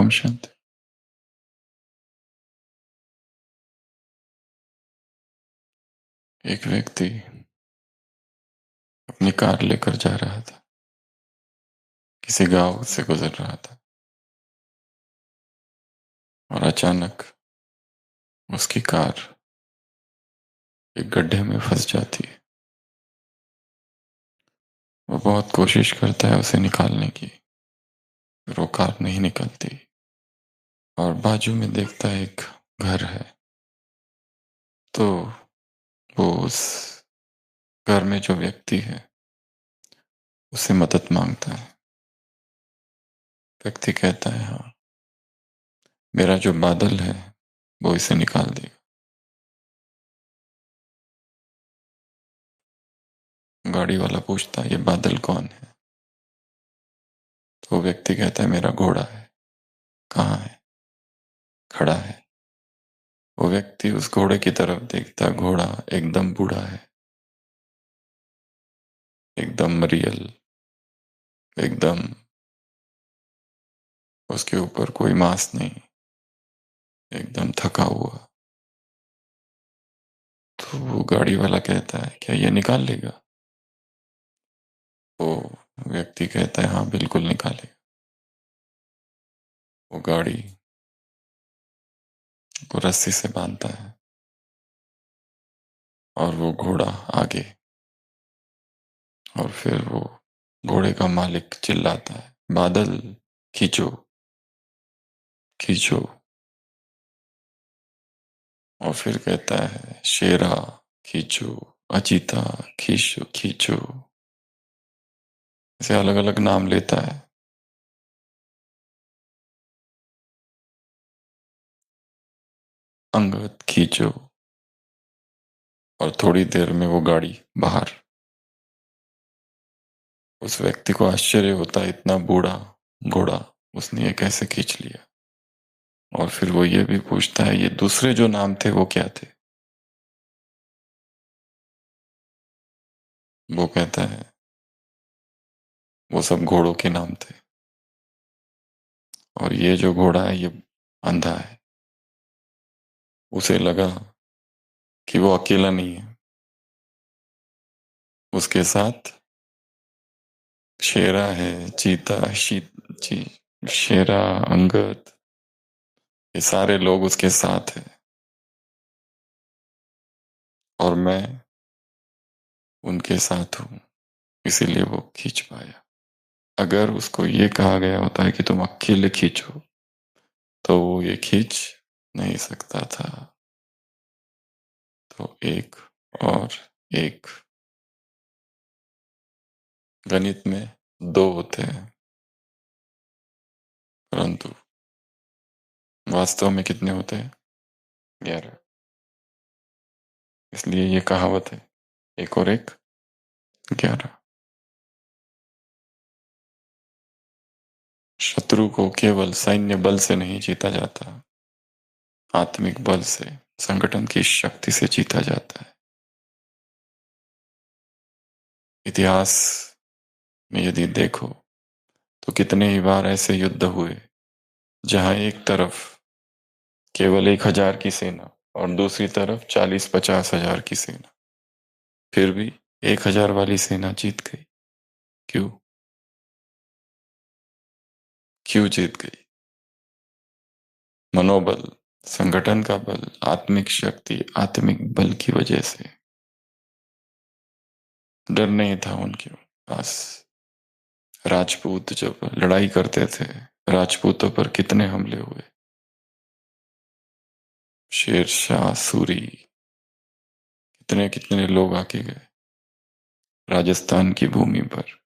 ओम शांति। एक व्यक्ति अपनी कार लेकर जा रहा था, किसी गांव से गुजर रहा था और अचानक उसकी कार एक गड्ढे में फंस जाती है। वो बहुत कोशिश करता है उसे निकालने की, पर वो कार नहीं निकलती और बाजू में देखता है एक घर है, तो वो उस घर में जो व्यक्ति है उससे मदद मांगता है। व्यक्ति कहता है, हाँ, मेरा जो बादल है वो इसे निकाल देगा। गाड़ी वाला पूछता है, ये बादल कौन है? तो वो व्यक्ति कहता है, मेरा घोड़ा है। कहाँ है? खड़ा है। वो व्यक्ति उस घोड़े की तरफ देखता, घोड़ा एकदम बूढ़ा है, एकदम मरियल, एकदम उसके ऊपर कोई मांस नहीं, एकदम थका हुआ। तो वो गाड़ी वाला कहता है, क्या ये निकाल लेगा? वो व्यक्ति कहता है, हाँ बिल्कुल निकालेगा। वो गाड़ी को रस्सी से बांधता है और वो घोड़ा आगे, और फिर वो घोड़े का मालिक चिल्लाता है, बादल खींचो, खींचो। और फिर कहता है, शेरा खींचो, अजीता खींचो, खींचो। ऐसे अलग अलग नाम लेता है। अंगद खींचो। और थोड़ी देर में वो गाड़ी बाहर। उस व्यक्ति को आश्चर्य होता है, इतना बूढ़ा घोड़ा उसने ये कैसे खींच लिया। और फिर वो ये भी पूछता है, ये दूसरे जो नाम थे वो क्या थे? वो कहता है, वो सब घोड़ों के नाम थे, और ये जो घोड़ा है ये अंधा है। उसे लगा कि वो अकेला नहीं है, उसके साथ शेरा है, चीता, ची, शेरा, अंगद, ये सारे लोग उसके साथ हैं, और मैं उनके साथ हूं, इसीलिए वो खींच पाया। अगर उसको ये कहा गया होता है कि तुम अकेले खींचो, तो वो ये खींच नहीं सकता था। तो एक और एक, गणित में दो होते हैं, परंतु वास्तव में कितने होते हैं? 11। इसलिए ये कहावत है, एक और एक 11। शत्रु को केवल सैन्य बल से नहीं जीता जाता, आत्मिक बल से, संगठन की शक्ति से जीता जाता है। इतिहास में यदि देखो तो कितने ही बार ऐसे युद्ध हुए जहां एक तरफ केवल 1,000 की सेना और दूसरी तरफ 40-50 हजार की सेना, फिर भी 1,000 वाली सेना जीत गई। क्यों? क्यों जीत गई? मनोबल, संगठन का बल, आत्मिक शक्ति, आत्मिक बल की वजह से। डर नहीं था उनके पास। राजपूत जब लड़ाई करते थे, राजपूतों पर कितने हमले हुए। शेर शाह सूरी, कितने कितने लोग आके गए राजस्थान की भूमि पर,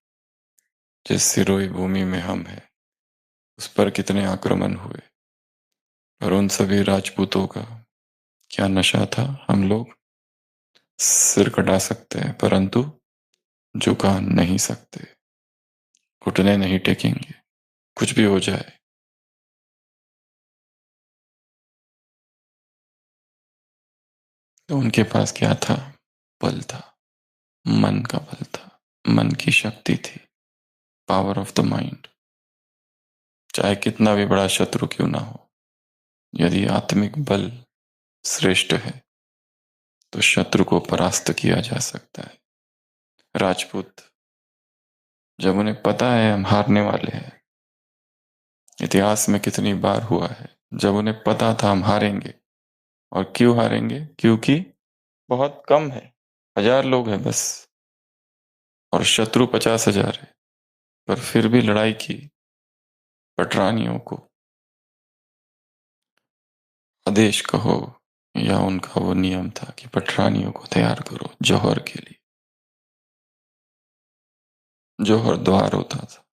जिस सिरोही भूमि में हम हैं, उस पर कितने आक्रमण हुए। और उन सभी राजपूतों का क्या नशा था? हम लोग सिर कटा सकते हैं, परंतु झुका नहीं सकते, घुटने नहीं टेकेंगे, कुछ भी हो जाए। तो उनके पास क्या था? बल था, मन का बल था, मन की शक्ति थी, पावर ऑफ द माइंड। चाहे कितना भी बड़ा शत्रु क्यों ना हो, यदि आत्मिक बल श्रेष्ठ है तो शत्रु को परास्त किया जा सकता है। राजपूत, जब उन्हें पता है हम हारने वाले हैं, इतिहास में कितनी बार हुआ है जब उन्हें पता था हम हारेंगे, और क्यों हारेंगे? क्योंकि बहुत कम है, 1000 लोग हैं बस, और शत्रु 50,000 है, पर फिर भी लड़ाई की। पटरानियों को आदेश कहो या उनका वो नियम था कि पटरानियों को तैयार करो जौहर के लिए। जौहर द्वार होता था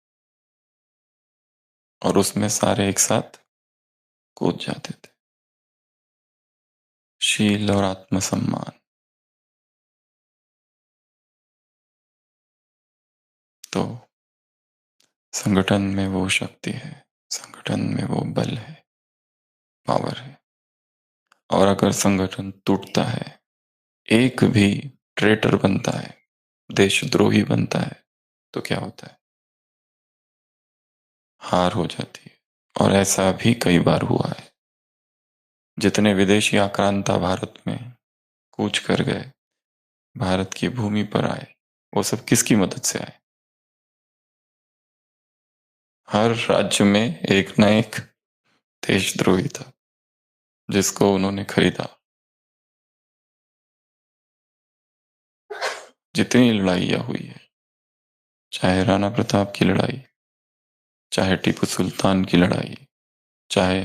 और उसमें सारे एक साथ कूद जाते थे। शील और आत्मसम्मान, तो संगठन में वो शक्ति है, संगठन में वो बल है, पावर है। और अगर संगठन टूटता है, एक भी ट्रेटर बनता है, देशद्रोही बनता है, तो क्या होता है? हार हो जाती है। और ऐसा भी कई बार हुआ है। जितने विदेशी आक्रांता भारत में कूच कर गए, भारत की भूमि पर आए, वो सब किसकी मदद से आए? हर राज्य में एक न एक देशद्रोही था जिसको उन्होंने खरीदा। जितनी लड़ाइयाँ हुई है, चाहे राणा प्रताप की लड़ाई, चाहे टीपू सुल्तान की लड़ाई, चाहे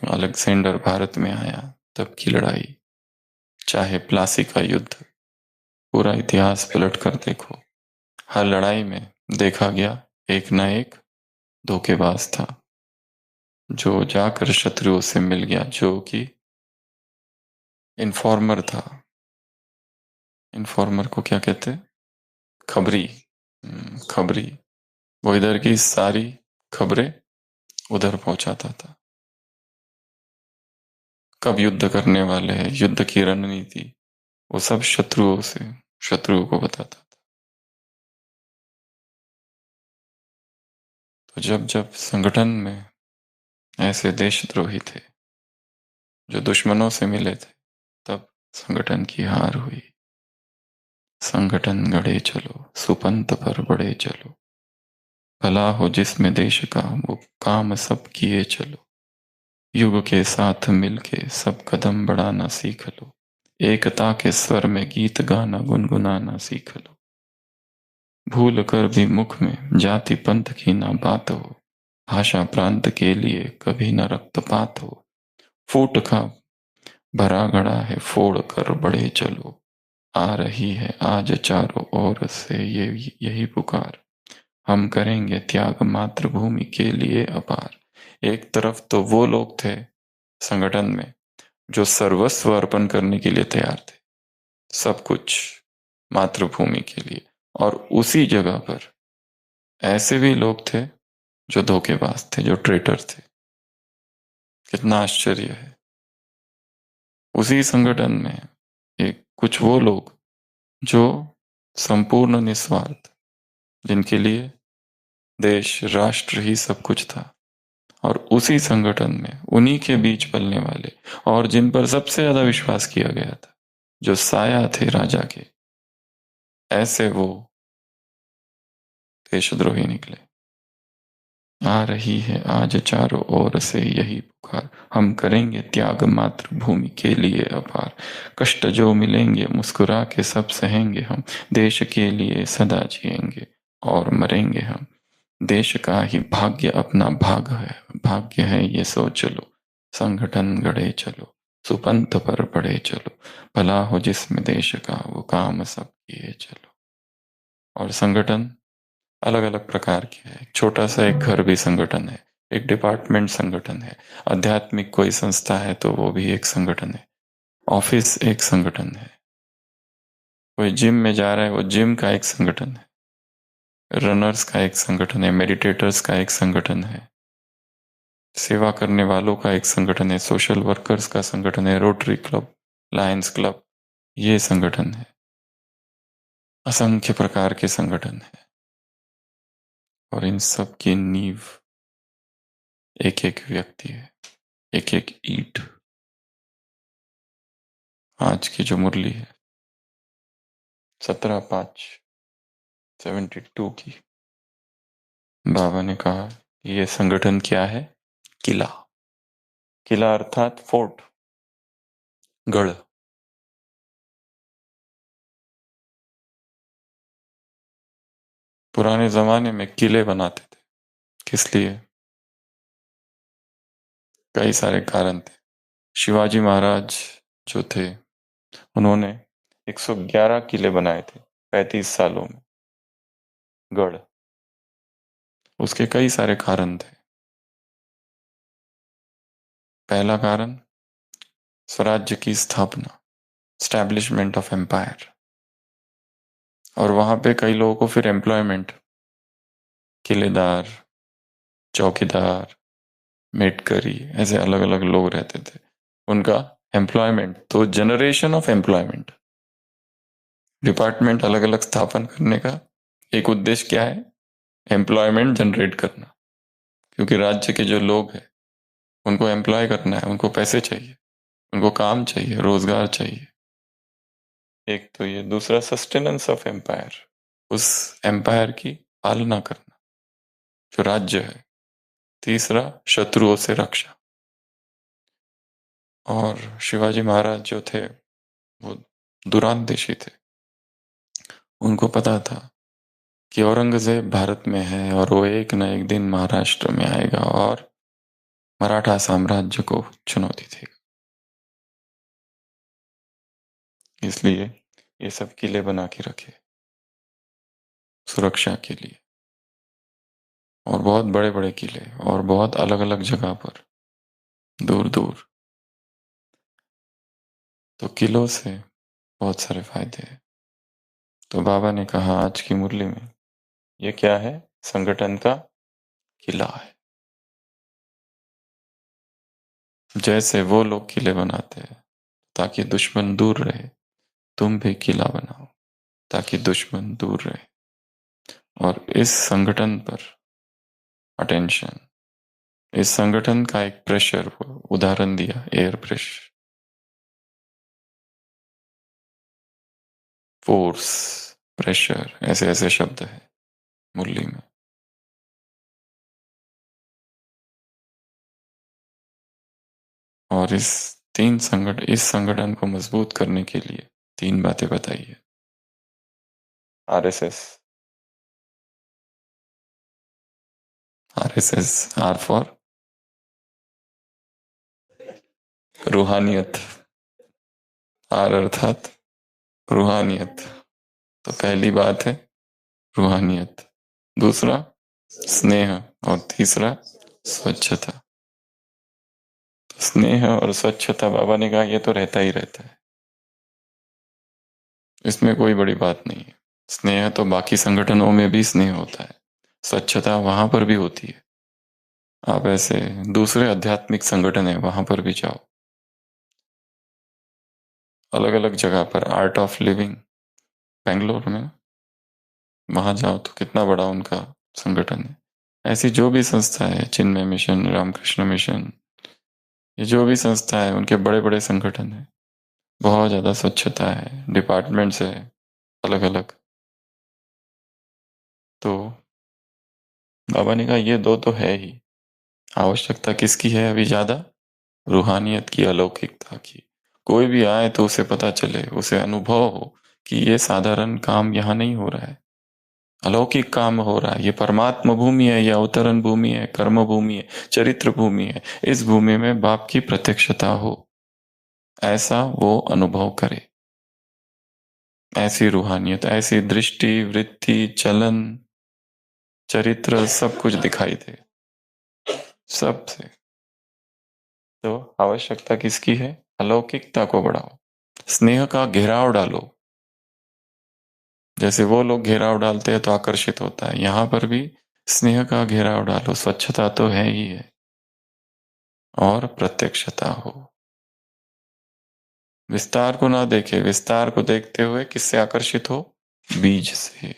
अलेक्जेंडर भारत में आया तब की लड़ाई, चाहे प्लासी का युद्ध, पूरा इतिहास पलट कर देखो, हर लड़ाई में देखा गया एक न एक धोखेबाज था जो जाकर शत्रुओं से मिल गया, जो कि इन्फॉर्मर था। इन्फॉर्मर को क्या कहते हैं? खबरी। खबरी। वो इधर की सारी खबरें उधर पहुंचाता था। कब युद्ध करने वाले हैं, युद्ध की रणनीति, वो सब शत्रुओं को बताता था। तो जब जब संगठन में ऐसे देशद्रोही थे जो दुश्मनों से मिले थे, तब संगठन की हार हुई। संगठन गढ़े चलो, सुपंथ पर बढ़े चलो, भला हो जिसमें देश का वो काम सब किए चलो। युग के साथ मिलके सब कदम बढ़ाना सीख लो, एकता के स्वर में गीत गाना गुनगुनाना सीख लो। भूल कर भी मुख में जाति पंथ की ना बात हो, भाषा प्रांत के लिए कभी न रक्तपात हो। फूट का भरा घड़ा है, फोड़ कर बढ़े चलो, आ रही है आज चारों ओर से ये यही पुकार, हम करेंगे त्याग मातृभूमि के लिए अपार। एक तरफ तो वो लोग थे संगठन में जो सर्वस्व अर्पण करने के लिए तैयार थे, सब कुछ मातृभूमि के लिए, और उसी जगह पर ऐसे भी लोग थे जो धोखेबाज थे, जो ट्रेटर थे। कितना आश्चर्य है। उसी संगठन में एक कुछ वो लोग जो संपूर्ण निस्वार्थ, जिनके लिए देश राष्ट्र ही सब कुछ था, और उसी संगठन में उन्हीं के बीच पलने वाले और जिन पर सबसे ज्यादा विश्वास किया गया था, जो साया थे राजा के, ऐसे वो देशद्रोही निकले। आ रही है आज चारों ओर से यही पुकार, हम करेंगे त्याग मातृभूमि के लिए अपार। कष्ट जो मिलेंगे मुस्कुरा के सब सहेंगे हम, देश के लिए सदा जिएंगे और मरेंगे हम। देश का ही भाग्य अपना भाग्य है ये सोच लो, संगठन गढ़े चलो, सुपंथ पर बढ़े चलो, भला हो जिसमें देश का वो काम सब किए चलो। और संगठन अलग अलग प्रकार के हैं। छोटा सा एक घर भी संगठन है, एक डिपार्टमेंट संगठन है, आध्यात्मिक कोई संस्था है तो वो भी एक संगठन है, ऑफिस एक संगठन है, कोई जिम में जा रहा है वो जिम का एक संगठन है, रनर्स का एक संगठन है, मेडिटेटर्स का एक संगठन है, सेवा करने वालों का एक संगठन है, सोशल वर्कर्स का संगठन है, रोटरी क्लब, लायंस क्लब, ये संगठन है। असंख्य प्रकार के संगठन है, और इन सब की नींव एक एक व्यक्ति है, एक एक ईंट। आज की जो मुरली है 17/5/72 की, बाबा ने कहा ये संगठन क्या है? किला। किला अर्थात फोर्ट, गढ़। पुराने जमाने में किले बनाते थे, किस लिए? कई सारे कारण थे। शिवाजी महाराज जो थे, उन्होंने 111 किले बनाए थे 35 सालों में, गढ़। उसके कई सारे कारण थे। पहला कारण, स्वराज्य की स्थापना, स्टैब्लिशमेंट ऑफ एम्पायर। और वहां पे कई लोगों को फिर एम्प्लॉयमेंट, किलेदार, चौकीदार, मेटकरी, ऐसे अलग अलग लोग रहते थे, उनका एम्प्लॉयमेंट। तो जनरेशन ऑफ एम्प्लॉयमेंट, डिपार्टमेंट अलग अलग स्थापन करने का एक उद्देश्य क्या है? एम्प्लॉयमेंट जनरेट करना। क्योंकि राज्य के जो लोग हैं उनको एम्प्लॉय करना है, उनको पैसे चाहिए, उनको काम चाहिए, रोजगार चाहिए। एक तो ये, दूसरा सस्टेनेंस ऑफ एम्पायर, उस एम्पायर की पालना करना जो राज्य है। तीसरा, शत्रुओं से रक्षा। और शिवाजी महाराज जो थे वो दूरांदेशी थे। उनको पता था कि औरंगजेब भारत में है और वो एक न एक दिन महाराष्ट्र में आएगा और मराठा साम्राज्य को चुनौती देगा। इसलिए ये सब किले बना के रखे सुरक्षा के लिए, और बहुत बड़े बड़े किले, और बहुत अलग अलग जगह पर, दूर दूर। तो किलों से बहुत सारे फायदे हैं। तो बाबा ने कहा आज की मुरली में, ये क्या है? संगठन का किला है। जैसे वो लोग किले बनाते हैं ताकि दुश्मन दूर रहे, तुम भी किला बनाओ ताकि दुश्मन दूर रहे। और इस संगठन पर अटेंशन, इस संगठन का एक प्रेशर उदाहरण दिया, एयर प्रेशर, फोर्स, प्रेशर, ऐसे ऐसे शब्द है मुरली में। और इस संगठन को मजबूत करने के लिए 3 बातें बताई है। आरएसएस, आरएसएस, आर फॉर रूहानियत, आर अर्थात रूहानियत। तो पहली बात है रूहानियत, दूसरा स्नेह, और तीसरा स्वच्छता। तो स्नेह और स्वच्छता, बाबा ने कहा ये तो रहता ही रहता है, इसमें कोई बड़ी बात नहीं है। स्नेह तो बाकी संगठनों में भी स्नेह होता है, स्वच्छता वहां पर भी होती है। आप ऐसे दूसरे आध्यात्मिक संगठन है वहां पर भी जाओ, अलग अलग जगह पर, आर्ट ऑफ लिविंग बेंगलोर में, वहां जाओ तो कितना बड़ा उनका संगठन है। ऐसी जो भी संस्था है, चिन्मय मिशन, रामकृष्ण मिशन, ये जो भी संस्था है, उनके बड़े बड़े संगठन है, बहुत ज्यादा स्वच्छता है, डिपार्टमेंट्स है अलग अलग। तो बाबा ने कहा ये दो तो है ही, आवश्यकता किसकी है अभी ज्यादा? रूहानियत की, अलौकिकता की। कोई भी आए तो उसे पता चले, उसे अनुभव हो कि ये साधारण काम यहाँ नहीं हो रहा है, अलौकिक काम हो रहा है। ये परमात्मा भूमि है, या अवतरण भूमि है, कर्म भूमि है, चरित्र भूमि है। इस भूमि में बाप की प्रत्यक्षता हो, ऐसा वो अनुभव करे। ऐसी रूहानियत, ऐसी दृष्टि, वृत्ति, चलन, चरित्र, सब कुछ दिखाई दे सबसे। तो आवश्यकता किसकी है? अलौकिकता को बढ़ाओ, स्नेह का घेराव डालो। जैसे वो लोग घेराव डालते हैं तो आकर्षित होता है, यहां पर भी स्नेह का घेराव डालो। स्वच्छता तो है ही है, और प्रत्यक्षता हो। विस्तार को ना देखे, विस्तार को देखते हुए किससे आकर्षित हो? बीज से।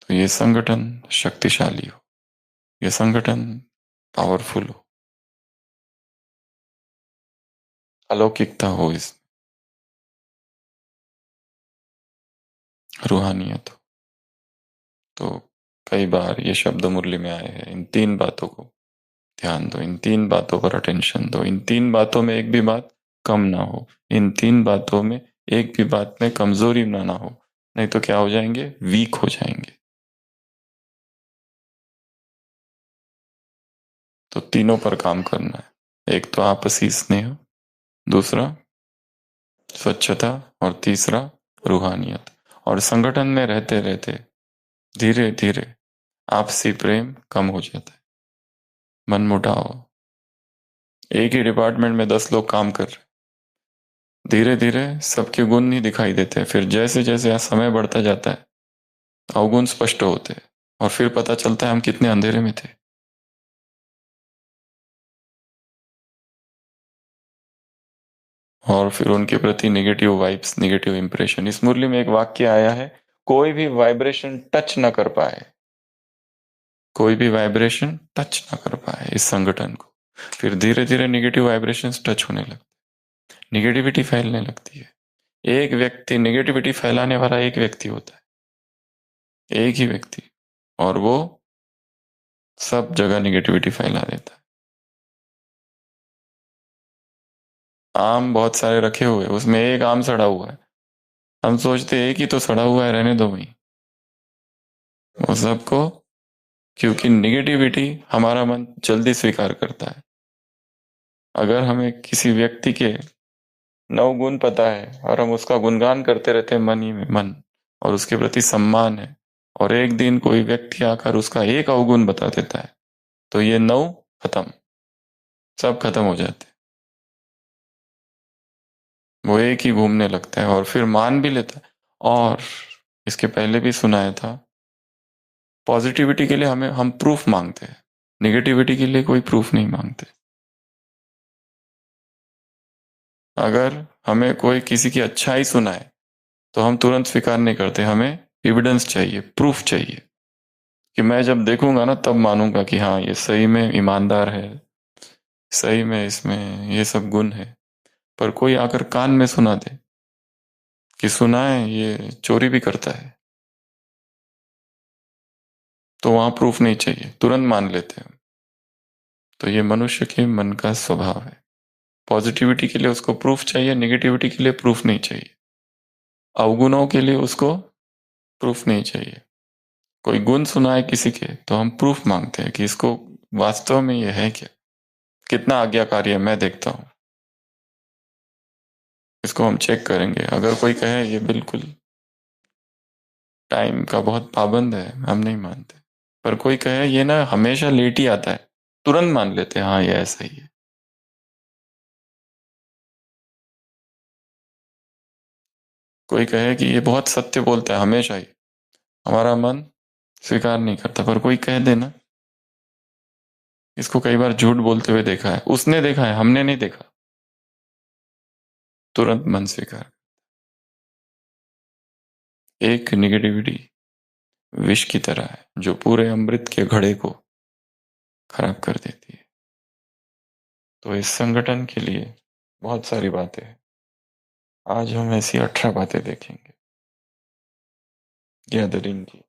तो ये संगठन शक्तिशाली हो, ये संगठन पावरफुल हो, अलौकिकता हो, इस रूहानियत हो। तो कई बार ये शब्द मुरली में आए हैं, इन तीन बातों को ध्यान दो, इन तीन बातों पर अटेंशन दो, इन तीन बातों में एक भी बात कम ना हो, इन तीन बातों में एक भी बात में कमजोरी ना हो, नहीं तो क्या हो जाएंगे, वीक हो जाएंगे। तो तीनों पर काम करना है, एक तो आपसी स्नेह, दूसरा स्वच्छता, और तीसरा रूहानियत। और संगठन में रहते रहते धीरे धीरे आपसी प्रेम कम हो जाता है, मनमुटाव, एक ही डिपार्टमेंट में 10 लोग काम कर रहे, धीरे धीरे सबके गुण नहीं दिखाई देते, फिर जैसे जैसे समय बढ़ता जाता है अवगुण स्पष्ट होते हैं, और फिर पता चलता है हम कितने अंधेरे में थे। और फिर उनके प्रति नेगेटिव वाइब्स, नेगेटिव इंप्रेशन। इस मुरली में एक वाक्य आया है, कोई भी वाइब्रेशन टच न कर पाए, कोई भी वाइब्रेशन टच न कर पाए इस संगठन को। फिर धीरे धीरे नेगेटिव वाइब्रेशंस टच होने लगते, निगेटिविटी फैलने लगती है। एक व्यक्ति, निगेटिविटी फैलाने वाला एक व्यक्ति होता है, एक ही व्यक्ति, और वो सब जगह निगेटिविटी फैला देता है। आम बहुत सारे रखे हुए, उसमें एक आम सड़ा हुआ है, हम सोचते हैं एक ही तो सड़ा हुआ है, रहने दो वहीं, वो सबको, क्योंकि निगेटिविटी हमारा मन जल्दी स्वीकार करता है। अगर हमें किसी व्यक्ति के 9 गुण पता है और हम उसका गुणगान करते रहते हैं मन ही में मन, और उसके प्रति सम्मान है, और एक दिन कोई व्यक्ति आकर उसका एक अवगुण बता देता है, तो ये 9 खत्म, सब खत्म हो जाते हैं। वो एक ही घूमने लगता है और फिर मान भी लेता है। और इसके पहले भी सुनाया था, पॉजिटिविटी के लिए हम प्रूफ मांगते हैं, निगेटिविटी के लिए कोई प्रूफ नहीं मांगते। अगर हमें कोई किसी की अच्छाई सुनाए तो हम तुरंत स्वीकार नहीं करते, हमें एविडेंस चाहिए, प्रूफ चाहिए, कि मैं जब देखूंगा ना तब मानूंगा कि हाँ ये सही में ईमानदार है, सही में इसमें ये सब गुण है। पर कोई आकर कान में सुना दे कि सुना है ये चोरी भी करता है, तो वहां प्रूफ नहीं चाहिए, तुरंत मान लेते हैं। तो ये मनुष्य के मन का स्वभाव है, पॉजिटिविटी के लिए उसको प्रूफ चाहिए, निगेटिविटी के लिए प्रूफ नहीं चाहिए, अवगुणों के लिए उसको प्रूफ नहीं चाहिए। कोई गुण सुनाए किसी के तो हम प्रूफ मांगते हैं कि इसको वास्तव में ये है क्या, कितना आज्ञाकारी है, मैं देखता हूं, इसको हम चेक करेंगे। अगर कोई कहे ये बिल्कुल टाइम का बहुत पाबंद है, हम नहीं मानते। पर कोई कहे ये ना हमेशा लेट ही आता है, तुरंत मान लेते हैं हाँ ये ऐसा ही है। कोई कहे कि ये बहुत सत्य बोलता है हमेशा ही, हमारा मन स्वीकार नहीं करता। पर कोई कह देना इसको कई बार झूठ बोलते हुए देखा है, उसने देखा है, हमने नहीं देखा, तुरंत मन स्वीकार। एक निगेटिविटी विष की तरह है जो पूरे अमृत के घड़े को खराब कर देती है। तो इस संगठन के लिए बहुत सारी बातें हैं, आज हम ऐसी 18 बातें देखेंगे गैदरिंग की।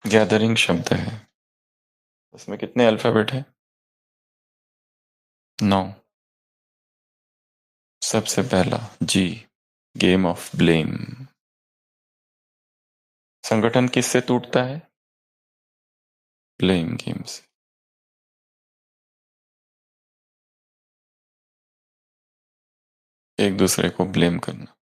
गैदरिंग शब्द है, उसमें कितने अल्फाबेट है, 9। सबसे पहला जी, गेम ऑफ ब्लेम। संगठन किससे टूटता है, ब्लेम गेम से। एक दूसरे को ब्लेम करना,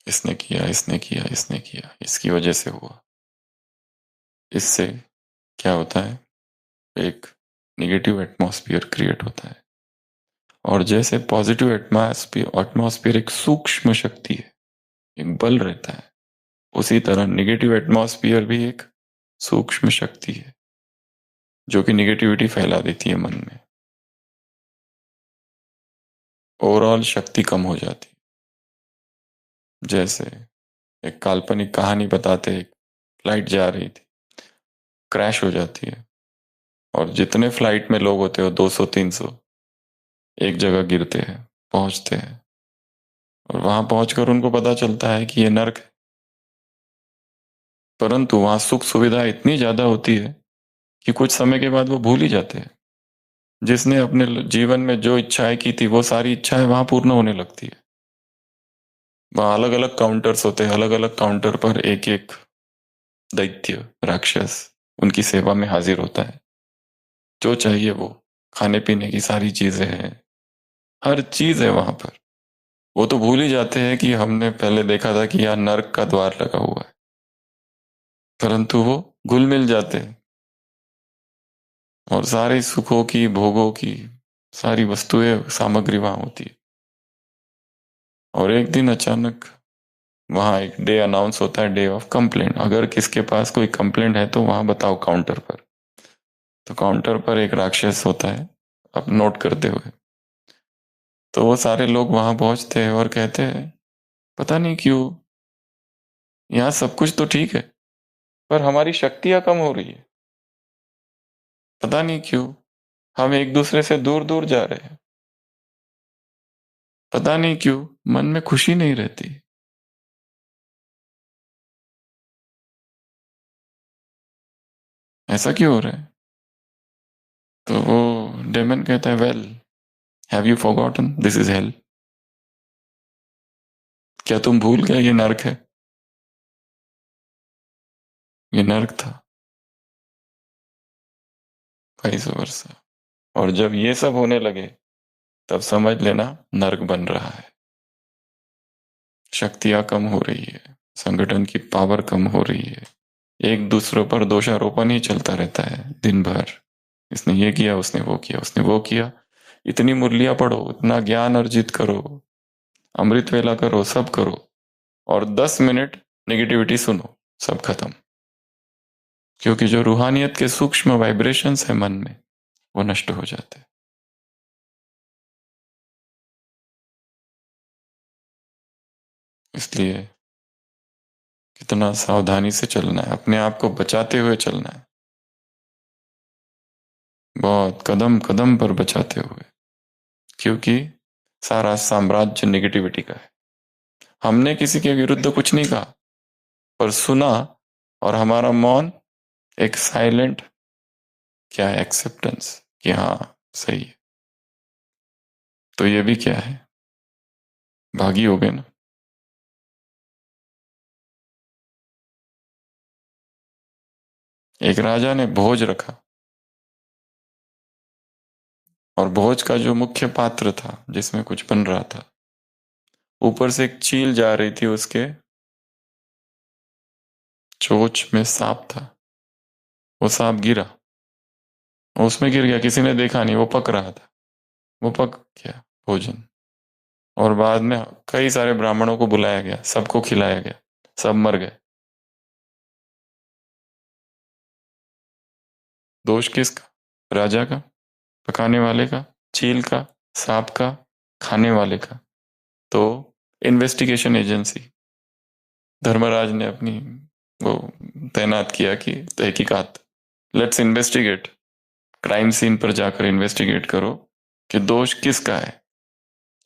इसने किया, इसने किया, इसने किया, इसकी वजह से हुआ। इससे क्या होता है, एक निगेटिव एटमॉस्फेयर क्रिएट होता है। और जैसे पॉजिटिव एटमॉस्फेयर एटमॉस्फेयर एक सूक्ष्म शक्ति है, एक बल रहता है, उसी तरह निगेटिव एटमॉस्फेयर भी एक सूक्ष्म शक्ति है जो कि निगेटिविटी फैला देती है मन में। ओवरऑल शक्ति कम हो जाती। जैसे एक काल्पनिक कहानी बताते, एक फ्लाइट जा रही थी, क्रैश हो जाती है, और जितने फ्लाइट में लोग होते हो 200-300 एक जगह गिरते हैं, पहुंचते हैं, और वहां पहुंचकर उनको पता चलता है कि ये नर्क है। परंतु वहां सुख सुविधा इतनी ज्यादा होती है कि कुछ समय के बाद वो भूल ही जाते हैं। जिसने अपने जीवन में जो इच्छाएं की थी वो सारी इच्छाएं वहां पूर्ण होने लगती है। वहां अलग अलग काउंटर्स होते हैं, अलग अलग काउंटर पर एक एक दैत्य राक्षस उनकी सेवा में हाजिर होता है। जो चाहिए वो, खाने पीने की सारी चीजें हैं, हर चीज है वहां पर। वो तो भूल ही जाते हैं कि हमने पहले देखा था कि यहाँ नर्क का द्वार लगा हुआ है। परंतु वो घुल मिल जाते हैं, और सारे सुखों की, भोगों की सारी वस्तुएं, सामग्री वहां होती है। और एक दिन अचानक वहां एक डे अनाउंस होता है, डे ऑफ कंप्लेंट। अगर किसके पास कोई कंप्लेंट है तो वहां बताओ काउंटर पर। तो काउंटर पर एक राक्षस होता है, अब नोट करते हुए। तो वो सारे लोग वहां पहुंचते हैं और कहते हैं, पता नहीं क्यों यहाँ सब कुछ तो ठीक है, पर हमारी शक्तियां कम हो रही है। पता नहीं क्यों हम एक दूसरे से दूर दूर जा रहे हैं। पता नहीं क्यों मन में खुशी नहीं रहती। ऐसा क्यों हो रहा है? तो वो डेमन कहता है, well, have you forgotten this is hello? क्या तुम भूल गए ये नर्क है? ये नर्क था 2200 वर्ष। और जब ये सब होने लगे तब समझ लेना नर्क बन रहा है। शक्तियां कम हो रही है, संगठन की पावर कम हो रही है, एक दूसरे पर दोषारोपण ही चलता रहता है दिन भर। इसने ये किया, उसने वो किया, उसने वो किया। इतनी मुरलियां पढ़ो, इतना ज्ञान अर्जित करो, अमृत वेला करो, सब करो, और 10 मिनट नेगेटिविटी सुनो, सब खत्म। क्योंकि जो रूहानियत के सूक्ष्म वाइब्रेशंस है मन में, वो नष्ट हो जाते हैं। इसलिए कितना सावधानी से चलना है, अपने आप को बचाते हुए चलना है, बहुत कदम कदम पर बचाते हुए। क्योंकि सारा साम्राज्य नेगेटिविटी का है। हमने किसी के विरुद्ध कुछ नहीं कहा, पर सुना, और हमारा मौन एक साइलेंट, क्या है, एक्सेप्टेंस, कि हाँ सही है। तो ये भी क्या है, भागी हो गए ना। एक राजा ने भोज रखा, और भोज का जो मुख्य पात्र था जिसमें कुछ बन रहा था, ऊपर से एक चील जा रही थी, उसके चोंच में सांप था। वो सांप गिरा, उसमें गिर गया, किसी ने देखा नहीं, वो पक रहा था, वो पक गया भोजन। और बाद में कई सारे ब्राह्मणों को बुलाया गया, सबको खिलाया गया, सब मर गए। दोष किसका? राजा का, पकाने वाले का, चील का, सांप का, खाने वाले का। तो इन्वेस्टिगेशन एजेंसी, धर्मराज ने अपनी वो तैनात किया कि तहकीकात, लेट्स इन्वेस्टिगेट, क्राइम सीन पर जाकर इन्वेस्टिगेट करो कि दोष किसका है।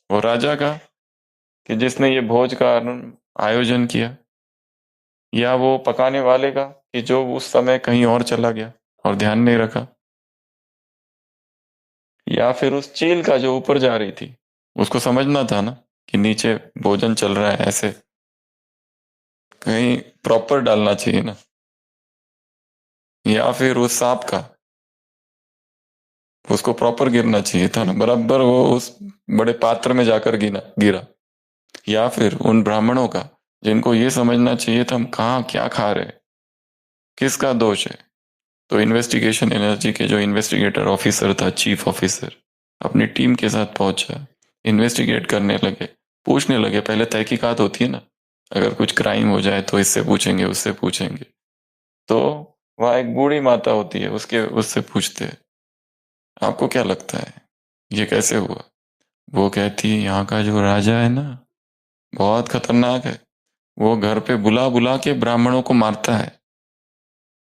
वो राजा का, कि जिसने ये भोज का आयोजन किया, या वो पकाने वाले का, कि जो उस समय कहीं और चला गया और ध्यान नहीं रखा, या फिर उस चील का जो ऊपर जा रही थी, उसको समझना था ना कि नीचे भोजन चल रहा है, ऐसे कहीं प्रॉपर डालना चाहिए ना। या फिर उस सांप का, उसको प्रॉपर गिरना चाहिए था ना, बराबर वो उस बड़े पात्र में जाकर गिरा गिरा। या फिर उन ब्राह्मणों का, जिनको ये समझना चाहिए था हम कहाँ क्या खा रहे हैं, किसका दोष है। तो इन्वेस्टिगेशन एनर्जी के जो इन्वेस्टिगेटर ऑफिसर था, चीफ ऑफिसर, अपनी टीम के साथ पहुंचा, इन्वेस्टिगेट करने लगे, पूछने लगे। पहले तहकीकात होती है ना, अगर कुछ क्राइम हो जाए तो इससे पूछेंगे, उससे पूछेंगे। तो वहां एक बूढ़ी माता होती है, उसके उससे पूछते हैं, आपको क्या लगता है ये कैसे हुआ? वो कहती है यहाँ का जो राजा है ना, बहुत खतरनाक है। वो घर पे बुला बुला के ब्राह्मणों को मारता है।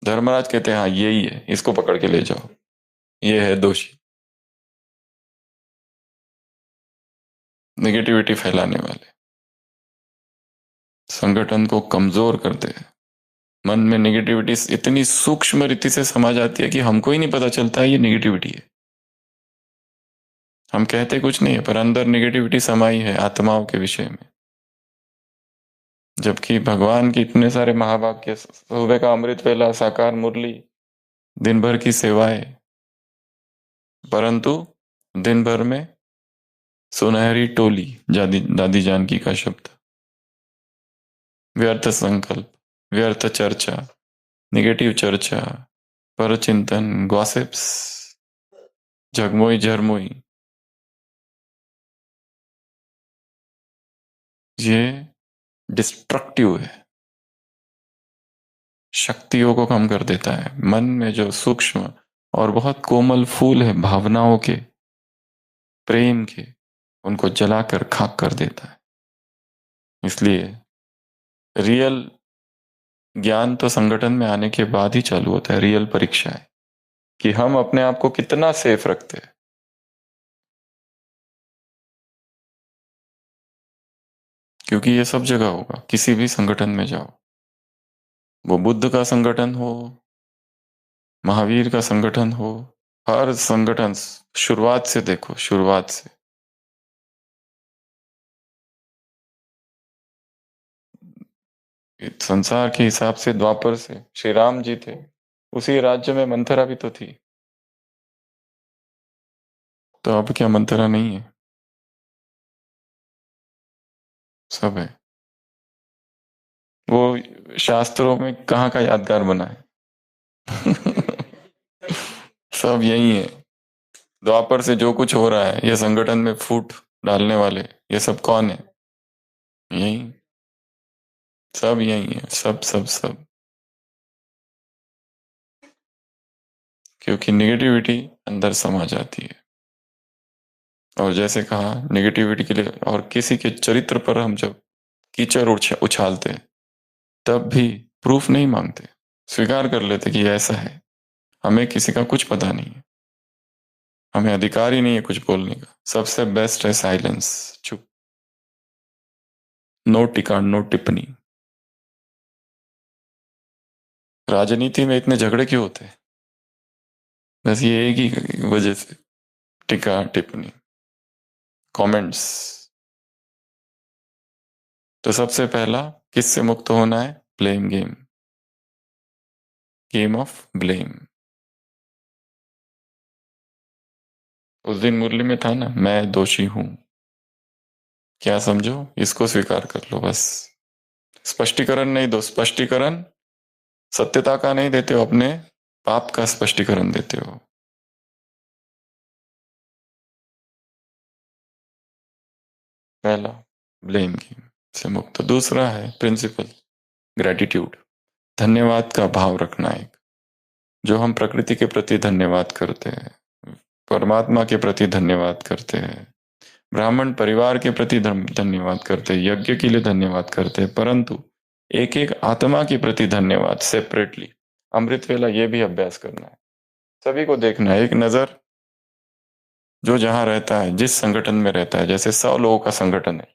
धर्मराज कहते हैं हाँ यही है, इसको पकड़ के ले जाओ, ये है दोषी, नेगेटिविटी फैलाने वाले, संगठन को कमजोर करते हैं। मन में नेगेटिविटी इतनी सूक्ष्म रीति से समा जाती है कि हमको ही नहीं पता चलता है ये नेगेटिविटी है। हम कहते कुछ नहीं है, पर अंदर नेगेटिविटी समाई है आत्माओं के विषय में। जबकि भगवान के इतने सारे महावाक्य, सुबह का अमृत वेला, साकार मुरली, दिन भर की सेवाएं, परंतु दिन भर में सुनहरी टोली, दादी जानकी का शब्द, व्यर्थ संकल्प, व्यर्थ चर्चा, नेगेटिव चर्चा, परचिंतन, गॉसिप्स, झगमोई झरमोई, ये डिस्ट्रक्टिव है, शक्तियों को कम कर देता है। मन में जो सूक्ष्म और बहुत कोमल फूल है भावनाओं के, प्रेम के, उनको जलाकर खाक कर देता है। इसलिए रियल ज्ञान तो संगठन में आने के बाद ही चालू होता है। रियल परीक्षा है कि हम अपने आप को कितना सेफ रखते हैं। क्योंकि ये सब जगह होगा, किसी भी संगठन में जाओ, वो बुद्ध का संगठन हो, महावीर का संगठन हो, हर संगठन शुरुआत से देखो, शुरुआत से संसार के हिसाब से द्वापर से श्री राम जी थे, उसी राज्य में मंथरा भी तो थी। तो अब क्या मंथरा नहीं है? सब है। वो शास्त्रों में कहाँ का यादगार बना है? सब यही है। द्वापर से जो कुछ हो रहा है, ये संगठन में फूट डालने वाले, ये सब कौन है? यही, सब यही है, सब सब सब। क्योंकि नेगेटिविटी अंदर समा जाती है। और जैसे कहा, नेगेटिविटी के लिए और किसी के चरित्र पर हम जब कीचड़ उछालते हैं, तब भी प्रूफ नहीं मांगते, स्वीकार कर लेते कि ऐसा है। हमें किसी का कुछ पता नहीं है, हमें अधिकार ही नहीं है कुछ बोलने का। सबसे बेस्ट है साइलेंस, चुप, नो टिका नो टिप्पणी। राजनीति में इतने झगड़े क्यों होते हैं? बस ये एक ही वजह से, टिका टिप्पणी, कमेंट्स। तो सबसे पहला किससे मुक्त होना है? Blame game, game of blame. उस दिन मुरली में था ना, मैं दोषी हूं, क्या समझो, इसको स्वीकार कर लो बस। स्पष्टीकरण नहीं दो, स्पष्टीकरण सत्यता का नहीं देते हो, अपने पाप का स्पष्टीकरण देते हो। पहला ब्लेम गेम से मुक्त। दूसरा है प्रिंसिपल ग्रेटिट्यूड, धन्यवाद का भाव रखना। एक जो हम प्रकृति के प्रति धन्यवाद करते हैं, परमात्मा के प्रति धन्यवाद करते हैं, ब्राह्मण परिवार के प्रति धन्यवाद करते हैं, यज्ञ के लिए धन्यवाद करते हैं, परंतु एक एक आत्मा के प्रति धन्यवाद सेपरेटली। अमृत वेला ये भी अभ्यास करना है, सभी को देखना है। एक नजर जो जहां रहता है, जिस संगठन में रहता है, जैसे 100 लोगों का संगठन है,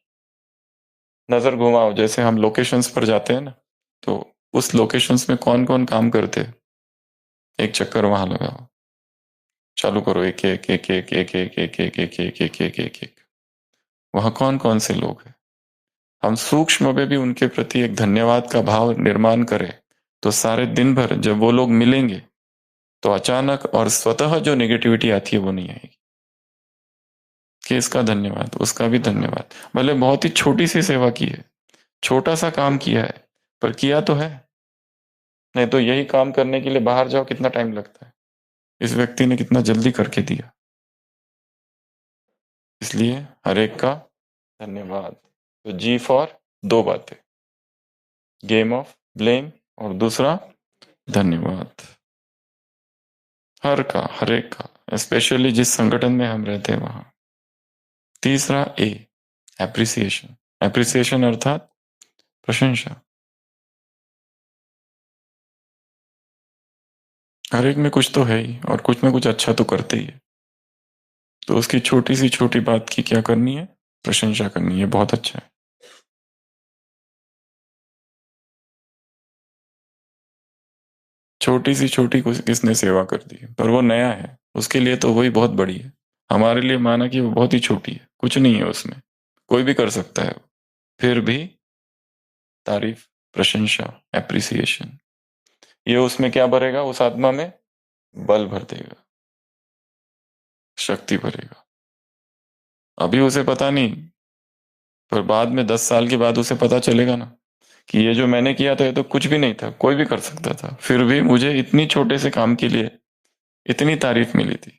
नजर घुमाओ। जैसे हम लोकेशंस पर जाते हैं ना, तो उस लोकेशंस में कौन कौन काम करते हैं, एक चक्कर वहां लगाओ, चालू करो, एक एक एक एक एक एक एक एक एक एक एक एक एक एक, वहां कौन कौन से लोग हैं। हम सूक्ष्म में भी उनके प्रति एक धन्यवाद का भाव निर्माण करें, तो सारे दिन भर जब वो लोग मिलेंगे, तो अचानक और स्वतः जो नेगेटिविटी आती है वो नहीं आएगी। कि इसका धन्यवाद, उसका भी धन्यवाद, भले बहुत ही छोटी सी सेवा की है, छोटा सा काम किया है, पर किया तो है। नहीं तो यही काम करने के लिए बाहर जाओ, कितना टाइम लगता है, इस व्यक्ति ने कितना जल्दी करके दिया। इसलिए हर एक का धन्यवाद। तो जी फॉर दो बातें, गेम ऑफ ब्लेम और दूसरा धन्यवाद। हर का, हर एक का, स्पेशली जिस संगठन में हम रहते हैं वहां तीसरा ए, एप्रिसिएशन। एप्रिसिएशन अर्थात प्रशंसा। हर एक में कुछ तो है ही और कुछ ना कुछ अच्छा तो करते ही है, तो उसकी छोटी सी छोटी बात की क्या करनी है, प्रशंसा करनी है, बहुत अच्छा है। छोटी सी छोटी किसने सेवा कर दी है, पर वो नया है, उसके लिए तो वही बहुत बड़ी है। हमारे लिए माना कि वो बहुत ही छोटी है, कुछ नहीं है उसमें, कोई भी कर सकता है। फिर भी तारीफ, प्रशंसा, एप्रिसिएशन, ये उसमें क्या भरेगा, उस आत्मा में बल भर देगा, शक्ति भरेगा। अभी उसे पता नहीं, पर बाद में 10 साल के बाद उसे पता चलेगा ना कि ये जो मैंने किया था ये तो कुछ भी नहीं था, कोई भी कर सकता था, फिर भी मुझे इतनी छोटे से काम के लिए इतनी तारीफ मिली थी।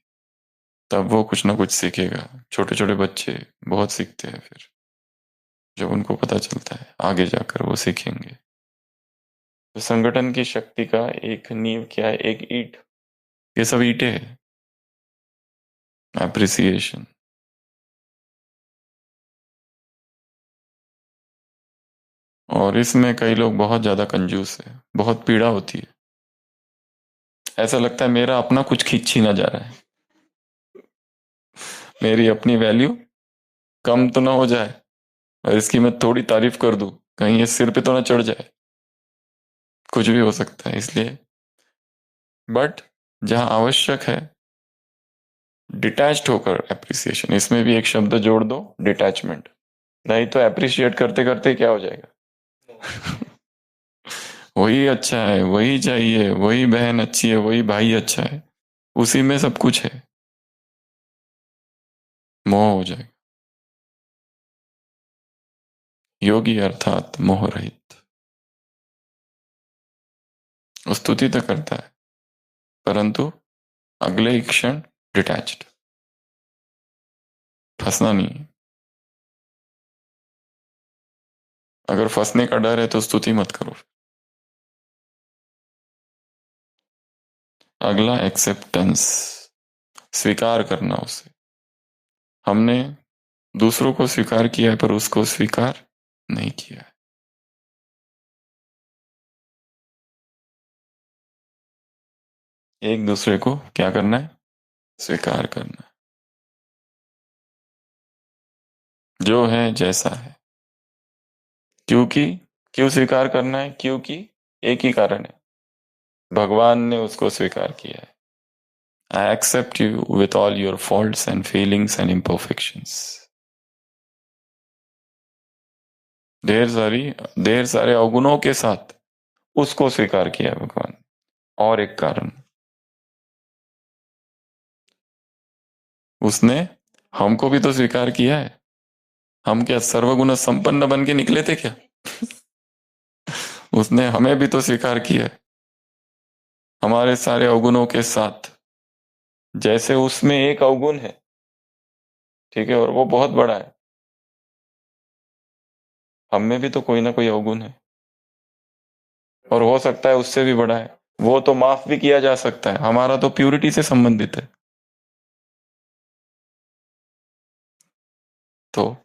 तब वो कुछ ना कुछ सीखेगा। छोटे छोटे बच्चे बहुत सीखते हैं, फिर जब उनको पता चलता है आगे जाकर वो सीखेंगे। तो संगठन की शक्ति का एक नींव क्या है, एक ईंट, ये सब ईंटें हैं। एप्रिसिएशन। और इसमें कई लोग बहुत ज्यादा कंजूस है, बहुत पीड़ा होती है, ऐसा लगता है मेरा अपना कुछ खींच ही ना जा रहा है, मेरी अपनी वैल्यू कम तो ना हो जाए, और इसकी मैं थोड़ी तारीफ कर दूं, कहीं ये सिर पे तो ना चढ़ जाए, कुछ भी हो सकता है इसलिए। बट जहां आवश्यक है, डिटैच्ड होकर एप्रिसिएशन, इसमें भी एक शब्द जोड़ दो, डिटैचमेंट। नहीं तो अप्रिशिएट करते करते क्या हो जाएगा। वही अच्छा है, वही चाहिए, वही बहन अच्छी है, वही भाई अच्छा है, उसी में सब कुछ है, मोह हो जाएगा। योगी अर्थात मोह रहित। वो स्तुति तो करता है, परंतु अगले ही क्षण डिटैच्ड, फंसना नहीं है। अगर फंसने का डर है तो स्तुति मत करो। अगला एक्सेप्टेंस, स्वीकार करना उसे। हमने दूसरों को स्वीकार किया है पर उसको स्वीकार नहीं किया है। एक दूसरे को क्या करना है, स्वीकार करना है, जो है जैसा है। क्योंकि, क्यों स्वीकार करना है, क्योंकि एक ही कारण है, भगवान ने उसको स्वीकार किया है। I accept you with all your faults and feelings and imperfections. ढेर सारी, ढेर सारे अवगुणों के साथ उसको स्वीकार किया है भगवान। और एक कारण, उसने हमको भी तो स्वीकार किया है। हम क्या सर्वगुण संपन्न बन के निकले थे क्या। उसने हमें भी तो स्वीकार किया है, हमारे सारे अवगुणों के साथ। जैसे उसमें एक अवगुण है, ठीक है, और वो बहुत बड़ा है, हम में भी तो कोई ना कोई अवगुण है, और हो सकता है उससे भी बड़ा है, वो तो माफ भी किया जा सकता है, हमारा तो प्यूरिटी से संबंधित है। तो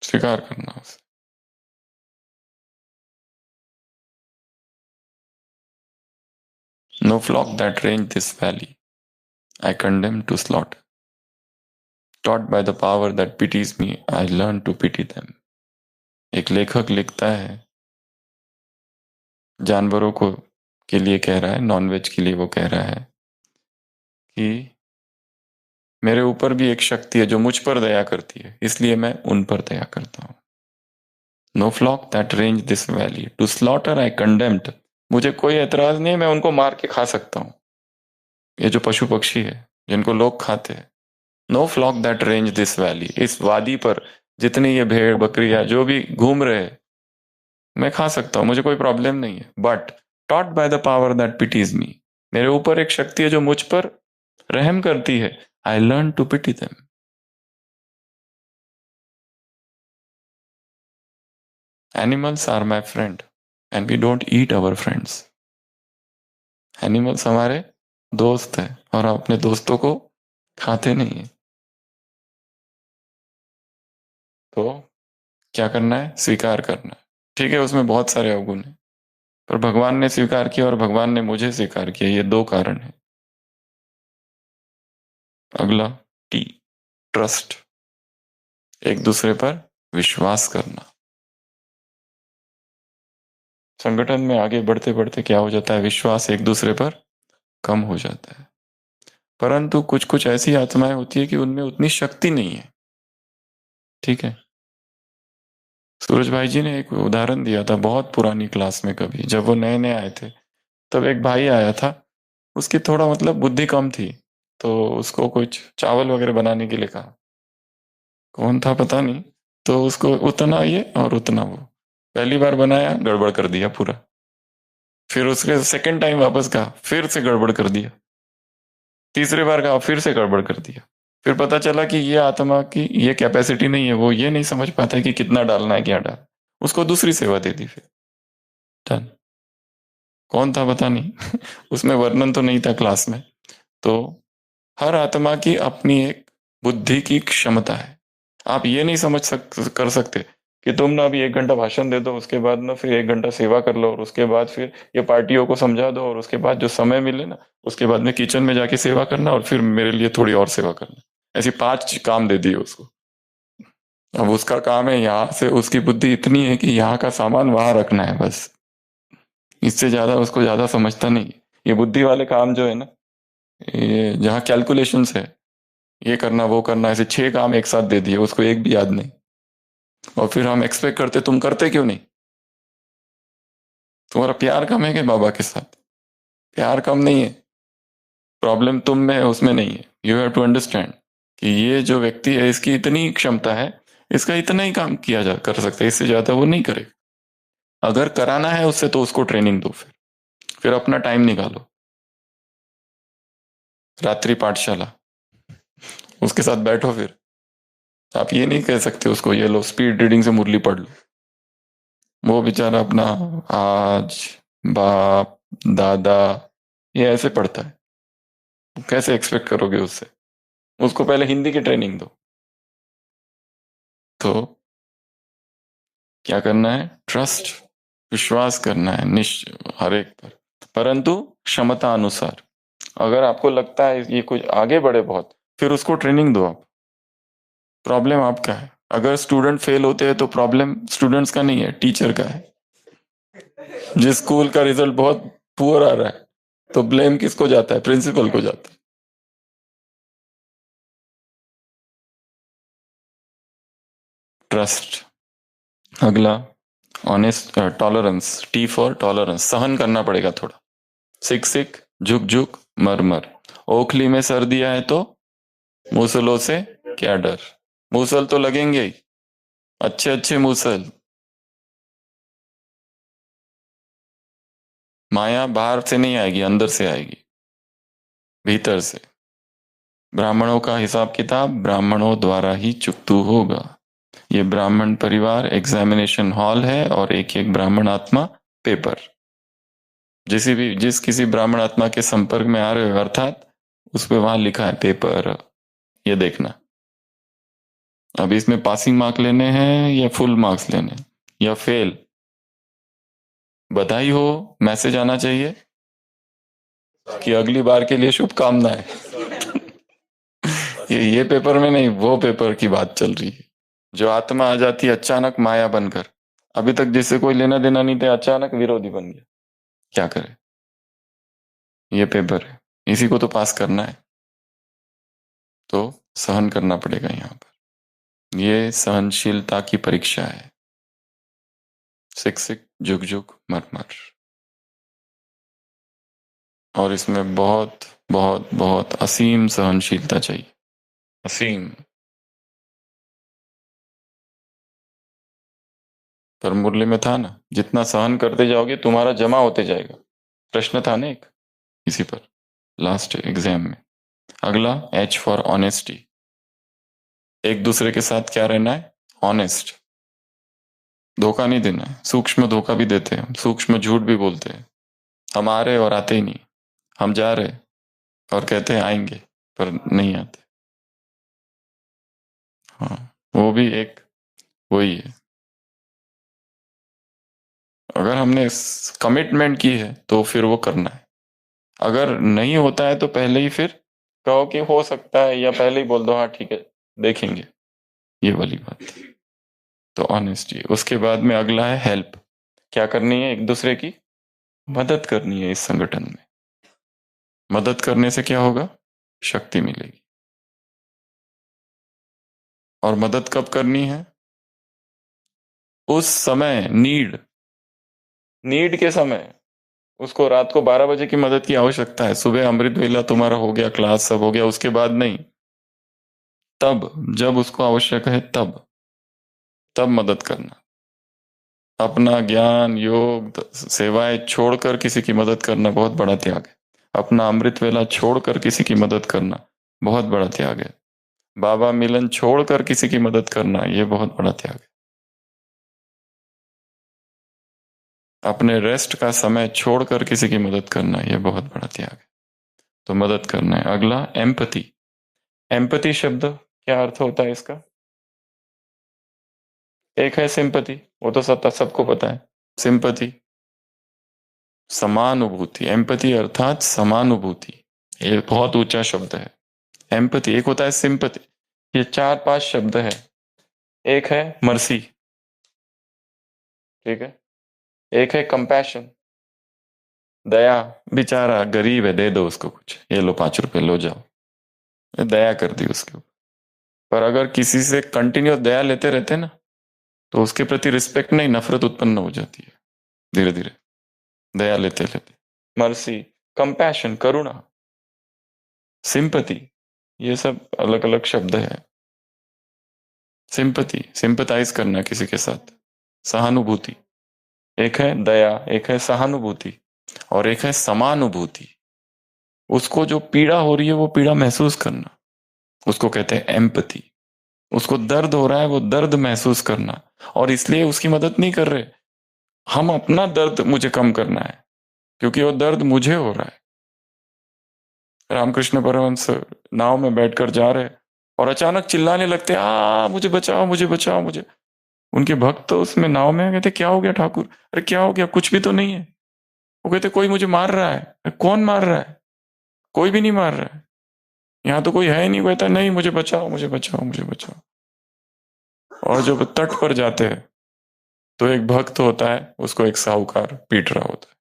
स्वीकार करना उसे। No flock that range this valley I condemn to slaughter. Taught by the power that pities me, I learn to pity them. एक लेखक लिखता है, जानवरों को के लिए कह रहा है, नॉनवेज के लिए वो कह रहा है कि मेरे ऊपर भी एक शक्ति है जो मुझ पर दया करती है, इसलिए मैं उन पर दया करता हूं। No flock that range this valley to slaughter I condemned. मुझे कोई एतराज नहीं, मैं उनको मार के खा सकता हूं, ये जो पशु पक्षी है जिनको लोग खाते हैं। No flock that range this valley, इस वादी पर जितनी ये भेड़ बकरियां जो भी घूम रहे हैं, मैं खा सकता हूं, मुझे कोई प्रॉब्लम नहीं है। But taught by the power that pities me, मेरे ऊपर एक शक्ति है जो मुझ पर रहम करती है, I learn to pity them. Animals are my friend and we don't eat our friends. Animals हमारे दोस्त है और आप अपने दोस्तों को खाते नहीं है, तो क्या करना है? स्वीकार करना है। ठीक है, उसमें बहुत सारे अवगुण हैं, पर भगवान ने स्वीकार किया और भगवान ने मुझे स्वीकार किया, ये दो कारण है। अगला, टी, ट्रस्ट, एक दूसरे पर विश्वास करना। संगठन में आगे बढ़ते बढ़ते क्या हो जाता है? विश्वास एक दूसरे पर कम हो जाता है। परंतु कुछ कुछ ऐसी आत्माएं होती है कि उनमें उतनी शक्ति नहीं है। ठीक है, सूरज भाई जी ने एक उदाहरण दिया था बहुत पुरानी क्लास में, कभी जब वो नए नए आए थे, तब एक भाई आया था, उसकी थोड़ा मतलब बुद्धि कम थी, तो उसको कुछ चावल वगैरह बनाने के लिए कहा। कौन था पता नहीं, तो उसको उतना ये और उतना वो, पहली बार बनाया गड़बड़ कर दिया पूरा, फिर उसके सेकंड टाइम वापस कहा फिर से गड़बड़ कर दिया, तीसरे बार कहा फिर से गड़बड़ कर दिया। फिर पता चला कि ये आत्मा की ये कैपेसिटी नहीं है, वो ये नहीं समझ पाता है कि कितना डालना है क्या डाल, उसको दूसरी सेवा दे दी फिर। डन। कौन था पता नहीं उसमें वर्णन तो नहीं था क्लास में। तो हर आत्मा की अपनी एक बुद्धि की क्षमता है। आप ये नहीं कर सकते कि तुम ना अभी 1 घंटा भाषण दे दो, उसके बाद ना फिर 1 घंटा सेवा कर लो, और उसके बाद फिर ये पार्टियों को समझा दो, और उसके बाद जो समय मिले ना उसके बाद में किचन में जाके सेवा करना, और फिर मेरे लिए थोड़ी और सेवा करना। ऐसी 5 काम दे दिए उसको। अब उसका काम है यहाँ से, उसकी बुद्धि इतनी है कि यहाँ का सामान वहां रखना है बस, इससे ज्यादा उसको ज्यादा समझता नहीं। ये बुद्धि वाले काम जो है ना, ये जहाँ कैलकुलेशंस है, ये करना वो करना, ऐसे 6 काम एक साथ दे दिए उसको, एक भी याद नहीं। और फिर हम एक्सपेक्ट करते तुम करते क्यों नहीं? तुम्हारा प्यार कम है क्या बाबा के साथ? प्यार कम नहीं है, प्रॉब्लम तुम में है उसमें नहीं है। यू हैव टू अंडरस्टैंड कि ये जो व्यक्ति है इसकी इतनी क्षमता है, इसका इतना ही काम किया जा कर सकता है, इससे ज्यादा वो नहीं करेगा। अगर कराना है उससे तो उसको ट्रेनिंग दो, फिर अपना टाइम निकालो, रात्रि पाठशाला, उसके साथ बैठो। फिर आप ये नहीं कह सकते उसको ये लो स्पीड रीडिंग से मुरली पढ़ लो, वो बेचारा अपना आज, बाप, दादा, ये ऐसे पढ़ता है, कैसे एक्सपेक्ट करोगे उससे? उसको पहले हिंदी की ट्रेनिंग दो। तो क्या करना है? ट्रस्ट, विश्वास करना है हर एक पर, परंतु क्षमता अनुसार। अगर आपको लगता है ये कुछ आगे बढ़े बहुत, फिर उसको ट्रेनिंग दो आप। प्रॉब्लम आपका है, अगर स्टूडेंट फेल होते हैं तो प्रॉब्लम स्टूडेंट्स का नहीं है, टीचर का है। जिस स्कूल का रिजल्ट बहुत पुअर आ रहा है, तो ब्लेम किसको जाता है? प्रिंसिपल को जाता है। ट्रस्ट। अगला, honest, tolerance, T for tolerance, सहन करना पड़ेगा थोड़ा। सिक सिक, झुक झुक, मर मर। ओखली में सर दिया है तो मूसलों से क्या डर? मूसल तो लगेंगे ही, अच्छे अच्छे मूसल। माया बाहर से नहीं आएगी, अंदर से आएगी, भीतर से। ब्राह्मणों का हिसाब किताब ब्राह्मणों द्वारा ही चुकतू होगा। ये ब्राह्मण परिवार एग्जामिनेशन हॉल है, और एक एक ब्राह्मण आत्मा पेपर। जिस किसी ब्राह्मण आत्मा के संपर्क में आ रहे हो, अर्थात उस पे वहां लिखा है पेपर, ये देखना। अब इसमें पासिंग मार्क लेने हैं या फुल मार्क्स लेने हैं या फेल? बधाई हो मैसेज आना चाहिए कि अगली बार के लिए शुभकामनाएं। ये पेपर में नहीं, वो पेपर की बात चल रही है। जो आत्मा आ जाती है अचानक माया बनकर, अभी तक जिससे कोई लेना देना नहीं था, अचानक विरोधी बन गया, क्या करे? ये पेपर है, इसी को तो पास करना है, तो सहन करना पड़ेगा यहाँ पर। ये सहनशीलता की परीक्षा है। सिक सिक, झुक झुक, मर मर। और इसमें बहुत बहुत बहुत असीम सहनशीलता चाहिए, असीम। पर मुरली में था ना, जितना सहन करते जाओगे तुम्हारा जमा होते जाएगा। प्रश्न था ना एक इसी पर, लास्ट एग्जाम में। अगला, एच फॉर ऑनेस्टी, एक दूसरे के साथ क्या रहना है? ऑनेस्ट, धोखा नहीं देना है। सूक्ष्म धोखा भी देते हैं, सूक्ष्म झूठ भी बोलते हैं। हम आ रहे और आते ही नहीं, हम जा रहे और कहते हैं आएंगे, पर नहीं आते। हाँ, वो भी एक वही है। अगर हमने कमिटमेंट की है तो फिर वो करना है। अगर नहीं होता है तो पहले ही फिर कहो कि हो सकता है, या पहले ही बोल दो हाँ ठीक है देखेंगे, ये वाली बात। तो ऑनेस्टी। उसके बाद में अगला है हेल्प। क्या करनी है? एक दूसरे की मदद करनी है। इस संगठन में मदद करने से क्या होगा? शक्ति मिलेगी। और मदद कब करनी है? उस समय, नीड के समय। उसको रात को 12 बजे की मदद की आवश्यकता है, सुबह अमृत वेला तुम्हारा हो गया, क्लास सब हो गया, उसके बाद नहीं। तब, जब उसको आवश्यक है तब मदद करना। अपना ज्ञान, योग, सेवाएं छोड़कर किसी की मदद करना बहुत बड़ा त्याग है। अपना अमृत वेला छोड़कर किसी की मदद करना बहुत बड़ा त्याग है। बाबा मिलन छोड़कर किसी की मदद करना, ये बहुत बड़ा त्याग है। अपने रेस्ट का समय छोड़कर किसी की मदद करना, यह बहुत बड़ा त्याग है। तो मदद करना है। अगला एम्पति। एम्पति शब्द क्या अर्थ होता है इसका? एक है सिंपति, वो तो सबको पता है। सिंपति समानुभूति, एम्पति अर्थात समानुभूति। ये बहुत ऊंचा शब्द है। एम्पति एक होता है सिंपति। ये 4-5 शब्द है। एक है मर्सी, ठीक है। एक है कंपैशन, दया। बेचारा गरीब है, दे दो उसको कुछ, ये लो 5 रुपए लो जाओ, ये दया कर दी उसके ऊपर। पर अगर किसी से कंटिन्यूस दया लेते रहते ना, तो उसके प्रति रिस्पेक्ट नहीं, नफरत उत्पन्न हो जाती है धीरे धीरे, दया लेते लेते। मर्सी, कंपैशन करुणा, सिंपति, ये सब अलग अलग शब्द है। सिंपति सिंपथाइज करना किसी के साथ। सहानुभूति, एक है दया, एक है सहानुभूति, और एक है समानुभूति। उसको जो पीड़ा हो रही है वो पीड़ा महसूस करना, उसको कहते हैं एम्पथी। उसको दर्द हो रहा है, वो दर्द महसूस करना, और इसलिए उसकी मदद नहीं कर रहे, हम अपना दर्द मुझे कम करना है, क्योंकि वो दर्द मुझे हो रहा है। रामकृष्ण परमहंस नाव में बैठकर जा रहे और अचानक चिल्लाने लगते, आ मुझे बचाओ मुझे बचाओ मुझे। उनके भक्त तो उसमें नाव में कहते, क्या हो गया ठाकुर? अरे क्या हो गया? कुछ भी तो नहीं है। वो कहते, कोई मुझे मार रहा है। कौन मार रहा है? कोई भी नहीं मार रहा है, यहाँ तो कोई है ही नहीं। वो कहता, नहीं मुझे बचाओ मुझे बचाओ मुझे बचाओ। और जब तट पर जाते हैं तो एक भक्त होता है, उसको एक साहूकार पीट रहा होता है।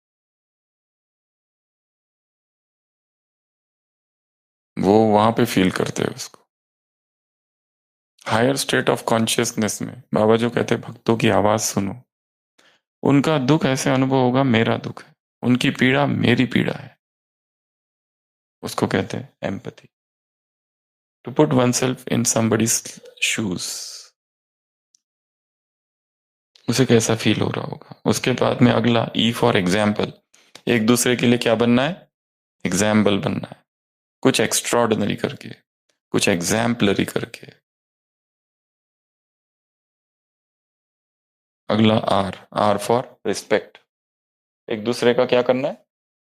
वो वहां पे फील करते हैं उसको। हायर स्टेट ऑफ कॉन्शियसनेस में बाबा जो कहते हैं, भक्तों की आवाज सुनो। उनका दुख ऐसे अनुभव होगा, मेरा दुख है, उनकी पीड़ा मेरी पीड़ा है। उसको कहते हैं empathy, to put oneself in somebody's shoes. उसे कैसा फील हो रहा होगा। उसके बाद में अगला ई फॉर एग्जाम्पल। एक दूसरे के लिए क्या बनना है? एग्जाम्पल बनना है, कुछ एक्स्ट्रॉर्डिनरी करके, कुछ एग्जाम्पलरी करके। अगला आर, आर फॉर रिस्पेक्ट। एक दूसरे का क्या करना है?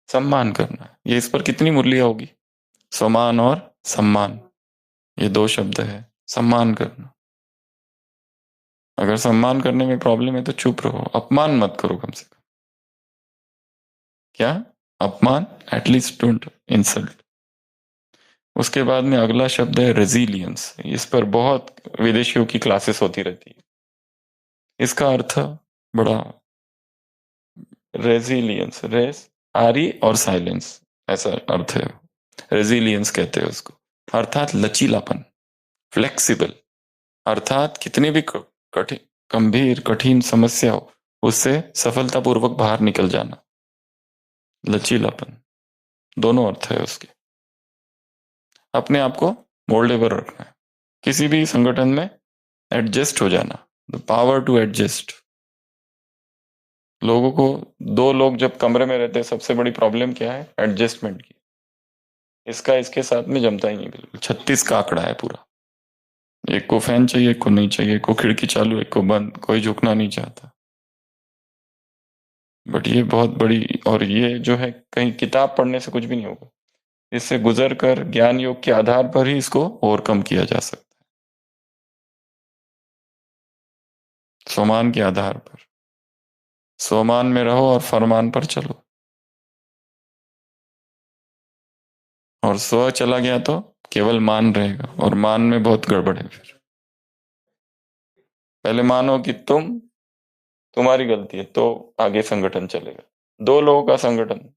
सम्मान करना है। ये इस पर कितनी मुरलियां होगी, स्वमान और सम्मान, ये 2 शब्द है। सम्मान करना। अगर सम्मान करने में प्रॉब्लम है तो चुप रहो, अपमान मत करो कम से कम। क्या? अपमान, एटलीस्ट डोंट इंसल्ट। उसके बाद में अगला शब्द है रेजिलियंस। इस पर बहुत विदेशियों की क्लासेस होती रहती है। इसका अर्थ बड़ा, रेजिलियंस, रेस, आरी और साइलेंस, ऐसा अर्थ है। रेजिलियंस कहते हैं उसको, अर्थात लचीलापन, फ्लेक्सिबल। अर्थात कितनी भी कठिन, गंभीर कठिन समस्या हो, उससे सफलतापूर्वक बाहर निकल जाना। लचीलापन, दोनों अर्थ है उसके। अपने आप को मोल्डेबल रखना है, किसी भी संगठन में एडजस्ट हो जाना, द पावर टू एडजस्ट। लोगों को, 2 लोग जब कमरे में रहते हैं, सबसे बड़ी प्रॉब्लम क्या है? एडजस्टमेंट की। इसका इसके साथ में जमता ही नहीं बिल्कुल। 36 का आंकड़ा है पूरा। एक को फैन चाहिए, एक को नहीं चाहिए, एक को खिड़की चालू, एक को बंद, कोई झुकना नहीं चाहता। बट ये बहुत बड़ी, और ये जो है कहीं किताब पढ़ने से कुछ भी नहीं होगा। इससे गुजर कर ज्ञान योग के आधार पर ही इसको ओवरकम किया जा सकता है, स्वमान के आधार पर। स्वमान में रहो और फरमान पर चलो, और स्व चला गया तो केवल मान रहेगा, और मान में बहुत गड़बड़ है। फिर पहले मानो कि तुम्हारी गलती है, तो आगे संगठन चलेगा। दो लोगों का संगठन,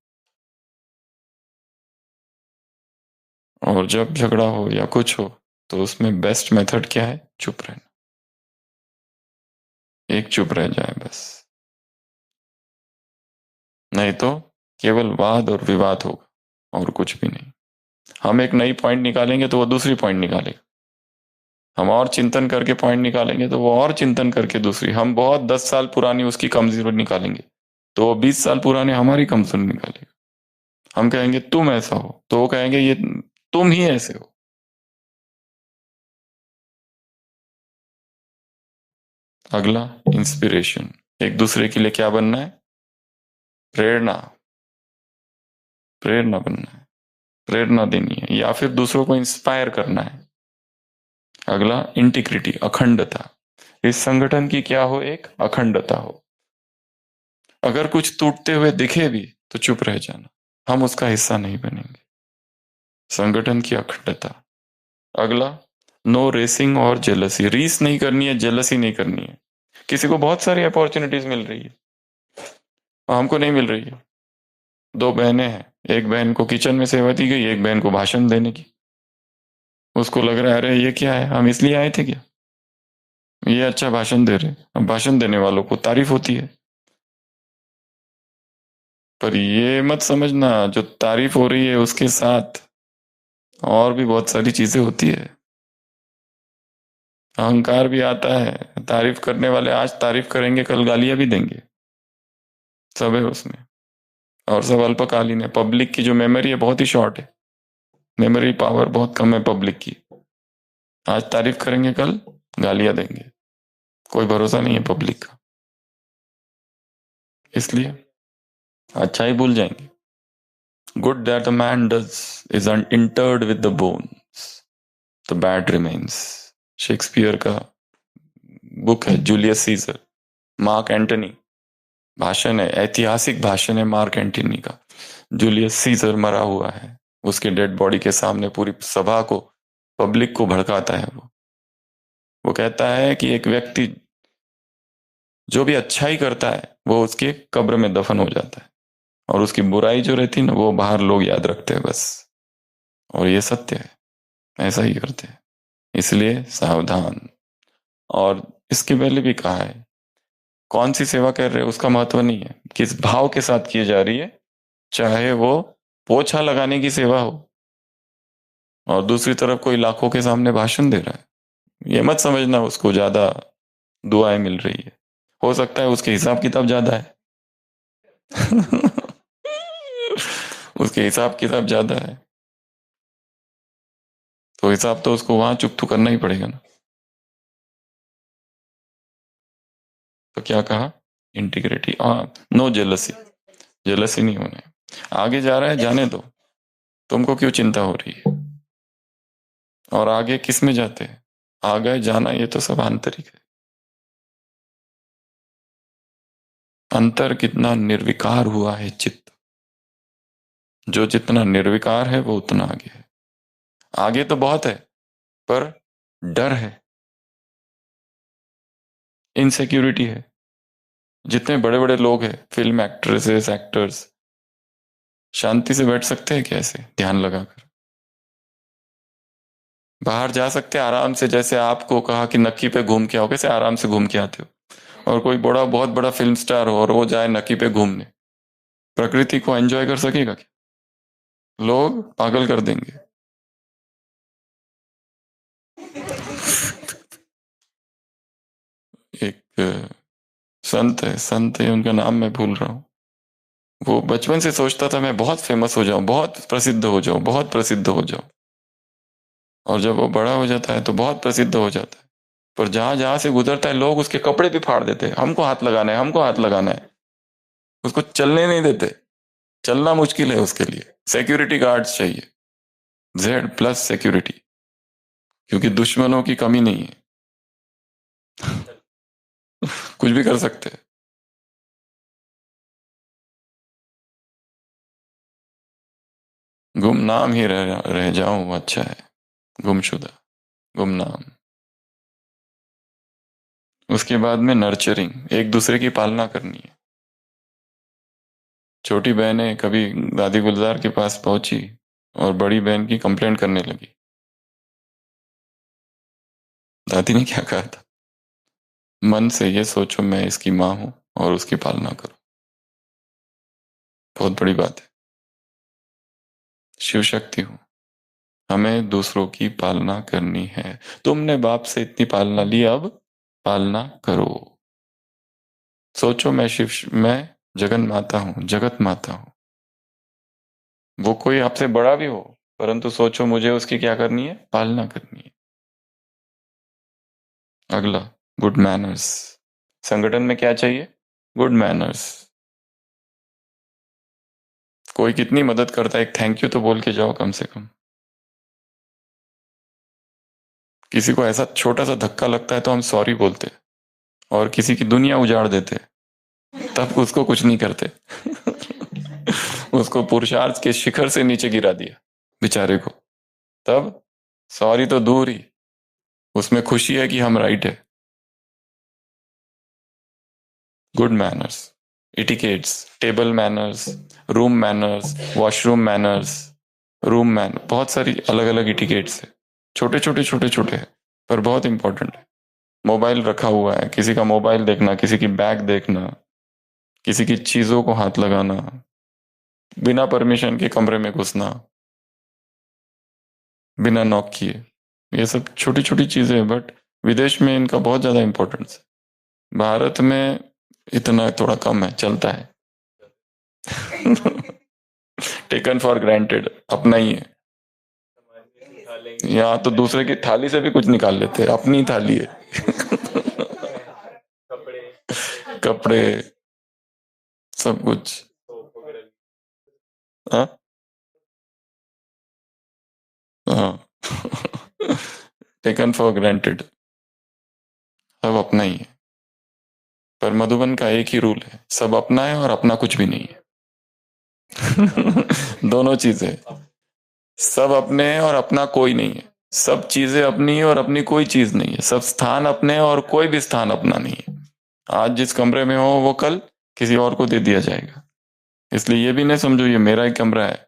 और जब झगड़ा हो या कुछ हो तो उसमें बेस्ट मेथड क्या है? चुप रहना। एक चुप रह जाए बस, नहीं तो केवल वाद और विवाद होगा और कुछ भी नहीं। हम एक नई पॉइंट निकालेंगे तो वो दूसरी पॉइंट निकालेगा, हम और चिंतन करके पॉइंट निकालेंगे तो वो और चिंतन करके दूसरी, हम बहुत 10 साल पुरानी उसकी कमजोरी निकालेंगे तो वो 20 साल पुराने हमारी कमजोरी निकालेगा। हम कहेंगे तुम ऐसा हो तो वो कहेंगे ये तुम ही ऐसे हो। अगला, इंस्पिरेशन। एक दूसरे के लिए क्या बनना है? प्रेरणा। प्रेरणा बनना है, प्रेरणा देनी है, या फिर दूसरों को इंस्पायर करना है। अगला, इंटीग्रिटी, अखंडता। इस संगठन की क्या हो? एक अखंडता हो। अगर कुछ टूटते हुए दिखे भी तो चुप रह जाना, हम उसका हिस्सा नहीं बनेंगे। संगठन की अखंडता। अगला, नो रेसिंग और जेलसी। रीस नहीं करनी है, जेलसी नहीं करनी है। किसी को बहुत सारी अपॉर्चुनिटीज मिल रही है और हमको नहीं मिल रही है। दो बहनें हैं, एक बहन को किचन में सेवा दी गई, एक बहन को भाषण देने की। उसको लग रहा है अरे ये क्या है, हम इसलिए आए थे क्या? ये अच्छा भाषण दे रहे। अब भाषण देने वालों को तारीफ होती है, पर ये मत समझना जो तारीफ हो रही है उसके साथ और भी बहुत सारी चीजें होती है। अहंकार भी आता है, तारीफ करने वाले आज तारीफ करेंगे, कल गालियां भी देंगे, सब है उसमें। और सब अल्पकालीन है। पब्लिक की जो मेमोरी है बहुत ही शॉर्ट है, मेमोरी पावर बहुत कम है पब्लिक की। आज तारीफ करेंगे, कल गालियां देंगे, कोई भरोसा नहीं है पब्लिक का, इसलिए अच्छा ही भूल जाएंगे। Good that the man does is entered with the bones, the bad remains. Shakespeare का बुक है जूलियस सीजर। मार्क एंटनी, भाषण है, ऐतिहासिक भाषण है मार्क एंटनी का। जूलियस सीजर मरा हुआ है, उसके डेड बॉडी के सामने पूरी सभा को, पब्लिक को भड़काता है। वो कहता है कि एक व्यक्ति जो भी अच्छाई करता है वो उसके कब्र में दफन हो जाता है, और उसकी बुराई जो रहती है ना वो बाहर लोग याद रखते हैं बस। और ये सत्य है, ऐसा ही करते हैं, इसलिए सावधान। और इसके पहले भी कहा है, कौन सी सेवा कर रहे हैं उसका महत्व नहीं है, किस भाव के साथ की जा रही है। चाहे वो पोछा लगाने की सेवा हो और दूसरी तरफ कोई लाखों के सामने भाषण दे रहा है, ये मत समझना उसको ज्यादा दुआएं मिल रही है। हो सकता है उसके हिसाब किताब ज्यादा है। उसके हिसाब किताब ज्यादा है, तो हिसाब तो उसको वहां चुप तो करना ही पड़ेगा ना। तो क्या कहा? इंटीग्रिटी, हाँ, नो जेलसी, जेलसी नहीं होने। आगे जा रहा है जाने दो, तुमको क्यों चिंता हो रही है? और आगे किस में जाते हैं? आगे जाना ये तो सब आंतरिक है। अंतर कितना निर्विकार हुआ है चित्त, जो जितना निर्विकार है वो उतना आगे है। आगे तो बहुत है, पर डर है, इनसिक्योरिटी है। जितने बड़े बड़े लोग हैं, फिल्म एक्ट्रेसेस, एक्टर्स, शांति से बैठ सकते हैं कैसे ध्यान लगाकर? बाहर जा सकते हैं आराम से, जैसे आपको कहा कि नक्की पे घूम के आओ, कैसे आराम से घूम के आते हो? और कोई बड़ा बहुत बड़ा फिल्म स्टार हो और वो जाए नक्की पे घूमने, प्रकृति को एंजॉय कर सकेगा क्या? लोग पागल कर देंगे। एक संत है, संत है, उनका नाम मैं भूल रहा हूँ। वो बचपन से सोचता था मैं बहुत फेमस हो जाऊं, बहुत प्रसिद्ध हो जाऊं, बहुत प्रसिद्ध हो जाऊं। और जब वो बड़ा हो जाता है तो बहुत प्रसिद्ध हो जाता है, पर जहां जहां से गुजरता है लोग उसके कपड़े भी फाड़ देते हैं, हमको हाथ लगाना है, हमको हाथ लगाना है। उसको चलने नहीं देते, चलना मुश्किल है उसके लिए, सिक्योरिटी गार्ड्स चाहिए। जेड प्लस सिक्योरिटी, क्योंकि दुश्मनों की कमी नहीं है। कुछ भी कर सकते हैं। गुमनाम ही रह जाऊं वो अच्छा है। गुमशुदा, गुमनाम। उसके बाद में नर्चरिंग, एक दूसरे की पालना करनी है। छोटी बहनें कभी दादी गुलजार के पास पहुंची और बड़ी बहन की कंप्लेंट करने लगी। दादी ने क्या कहा था? मन से ये सोचो मैं इसकी माँ हूं और उसकी पालना करो। बहुत बड़ी बात है। शिव शक्ति हूं, हमें दूसरों की पालना करनी है। तुमने बाप से इतनी पालना ली, अब पालना करो। सोचो मैं जगन माता हूं, जगत माता हूं। वो कोई आपसे बड़ा भी हो, परंतु सोचो मुझे उसकी क्या करनी है? पालना करनी है। अगला, गुड मैनर्स। संगठन में क्या चाहिए? Good manners. कोई कितनी मदद करता है, एक थैंक यू तो बोल के जाओ कम से कम। किसी को ऐसा छोटा सा धक्का लगता है तो हम सॉरी बोलते हैं, और किसी की दुनिया उजाड़ देते हैं तब उसको कुछ नहीं करते। उसको पुरुषार्थ के शिखर से नीचे गिरा दिया बेचारे को, तब सॉरी तो दूर ही, उसमें खुशी है कि हम राइट है। Good manners, etiquettes, table manners, room manners, washroom manners, room man, बहुत सारी अलग अलग इटिकेट्स है। छोटे छोटे छोटे छोटे हैं पर बहुत इंपॉर्टेंट है। मोबाइल रखा हुआ है, किसी का मोबाइल देखना, किसी की बैग देखना, किसी की चीजों को हाथ लगाना, बिना परमिशन के कमरे में घुसना, बिना नॉक किए, ये सब छोटी छोटी चीजें हैं, बट विदेश में इनका बहुत ज्यादा इंपॉर्टेंस है। भारत में इतना थोड़ा कम है, चलता है। टेकन फॉर ग्रांटेड, अपना ही है। यहाँ तो दूसरे की थाली से भी कुछ निकाल लेते हैं, अपनी थाली है। कपड़े, सब कुछ। हाँ हाँ। टेकन फॉर ग्रांटेड, सब अपना ही है। पर मधुबन का एक ही रूल है, सब अपना है और अपना कुछ भी नहीं है। दोनों चीजें, सब अपने हैं और अपना कोई नहीं है। सब चीजें अपनी है और अपनी कोई चीज नहीं है। सब स्थान अपने हैं और कोई भी स्थान अपना नहीं है। आज जिस कमरे में हो वो कल किसी और को दे दिया जाएगा। इसलिए ये भी नहीं समझो ये मेरा ही कमरा है,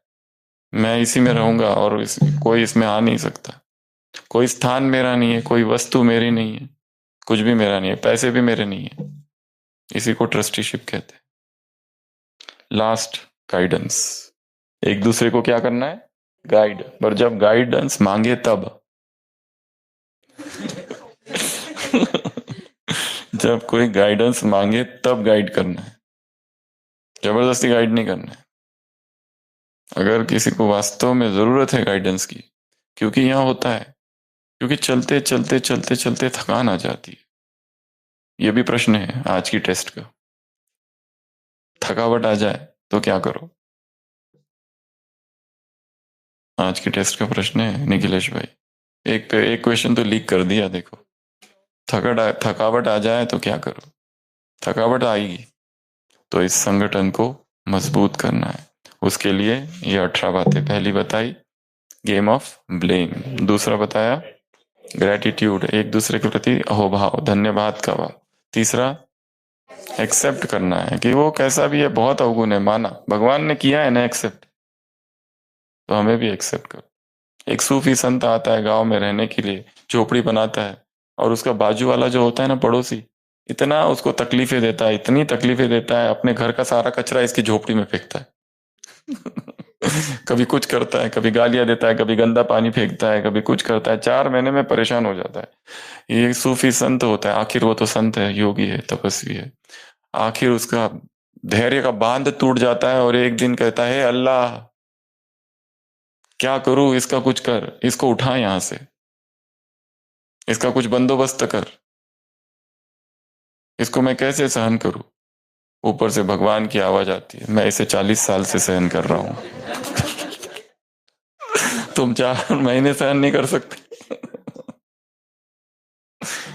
मैं इसी में रहूंगा और कोई इसमें आ नहीं सकता। कोई स्थान मेरा नहीं है, कोई वस्तु मेरी नहीं है, कुछ भी मेरा नहीं है, पैसे भी मेरे नहीं है। इसी को ट्रस्टीशिप कहते हैं। Last, guidance. एक दूसरे को क्या करना है? गाइड। पर जब गाइडेंस मांगे तब। जब कोई गाइडेंस मांगे तब गाइड करना है, जबरदस्ती गाइड नहीं करना है। अगर किसी को वास्तव में जरूरत है गाइडेंस की, क्योंकि यहाँ होता है, क्योंकि चलते चलते चलते चलते थकान आ जाती है। ये भी प्रश्न है आज की टेस्ट का। थकावट आ जाए तो क्या करो? आज की टेस्ट का प्रश्न है निखिलेश भाई। एक पे एक क्वेश्चन तो लीक कर दिया देखो। थकावट आ जाए तो क्या करो? थकावट आएगी तो इस संगठन को मजबूत करना है। उसके लिए ये 18 बातें। पहली बताई गेम ऑफ ब्लेम, दूसरा बताया ग्रेटिट्यूड, एक दूसरे के प्रति अहोभाव, धन्यवाद का भाव। तीसरा, एक्सेप्ट करना है कि वो कैसा भी है, बहुत अवगुण है, माना भगवान ने किया है ना एक्सेप्ट, तो हमें भी एक्सेप्ट करो। एक सूफी संत आता है गांव में रहने के लिए, झोपड़ी बनाता है, और उसका बाजू वाला जो होता है ना पड़ोसी, इतना उसको तकलीफें देता है, इतनी तकलीफें देता है, अपने घर का सारा कचरा इसकी झोपड़ी में फेंकता है। कभी कुछ करता है, कभी गालियां देता है, कभी गंदा पानी फेंकता है, कभी कुछ करता है। 4 महीने में परेशान हो जाता है। ये सूफी संत होता है, आखिर वो तो संत है, योगी है, तपस्वी है। आखिर उसका धैर्य का बांध टूट जाता है और एक दिन कहता है, अल्लाह क्या करूं, इसका कुछ कर, इसको उठा यहां से, इसका कुछ बंदोबस्त कर, इसको मैं कैसे सहन करूं। ऊपर से भगवान की आवाज आती है, मैं इसे 40 साल से सहन कर रहा हूं। तुम 4 महीने सहन नहीं कर सकते?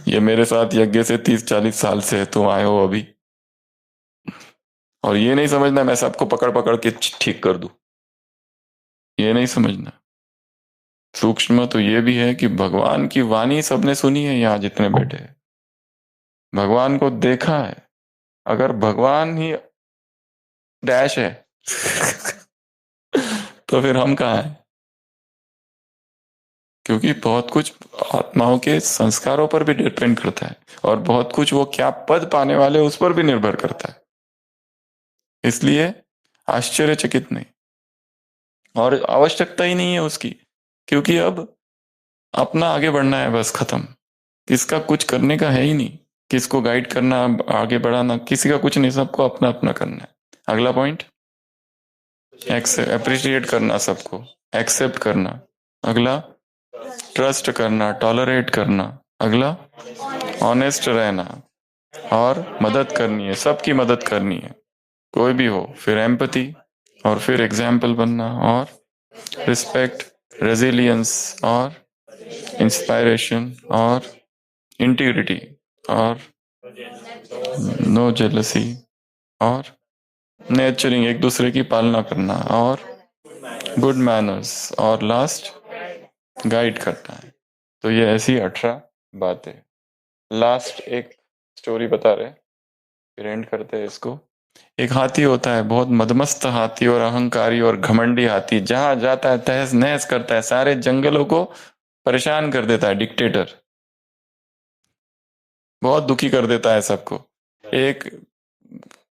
ये मेरे साथ यज्ञ से 30-40 साल से है, तुम आए हो अभी। और ये नहीं समझना मैं सबको पकड़ पकड़ के ठीक कर दूं, ये नहीं समझना। सूक्ष्म तो ये भी है कि भगवान की वाणी सबने सुनी है, यहाँ जितने बैठे हैं भगवान को देखा है। अगर भगवान ही डैश है तो फिर हम कहाँ हैं? क्योंकि बहुत कुछ आत्माओं के संस्कारों पर भी डिपेंड करता है, और बहुत कुछ वो क्या पद पाने वाले उस पर भी निर्भर करता है। इसलिए आश्चर्यचकित नहीं, और आवश्यकता ही नहीं है उसकी, क्योंकि अब अपना आगे बढ़ना है बस, खत्म। किसका कुछ करने का है ही नहीं, किसको गाइड करना, आगे बढ़ाना, किसी का कुछ नहीं, सबको अपना अपना करना है। अगला पॉइंट, अप्रिशिएट करना सबको, एक्सेप्ट करना। अगला, ट्रस्ट करना, टॉलरेट करना। अगला, ऑनेस्ट रहना, और मदद करनी है, सबकी मदद करनी है, कोई भी हो। फिर एम्पैथी, और फिर एग्जाम्पल बनना, और रिस्पेक्ट, रेजिलियंस, और इंस्पायरेशन, और इंटीग्रिटी, और नो जेलसी, और नेचरिंग, एक दूसरे की पालना करना, और गुड मैनर्स, और लास्ट गाइड करना है। तो ये ऐसी 18 बातें। लास्ट एक स्टोरी बता रहे, फिर एंड करते हैं इसको। एक हाथी होता है, बहुत मदमस्त हाथी और अहंकारी और घमंडी हाथी, जहां जाता है तहस नहस करता है, सारे जंगलों को परेशान कर देता है, डिक्टेटर, बहुत दुखी कर देता है सबको। एक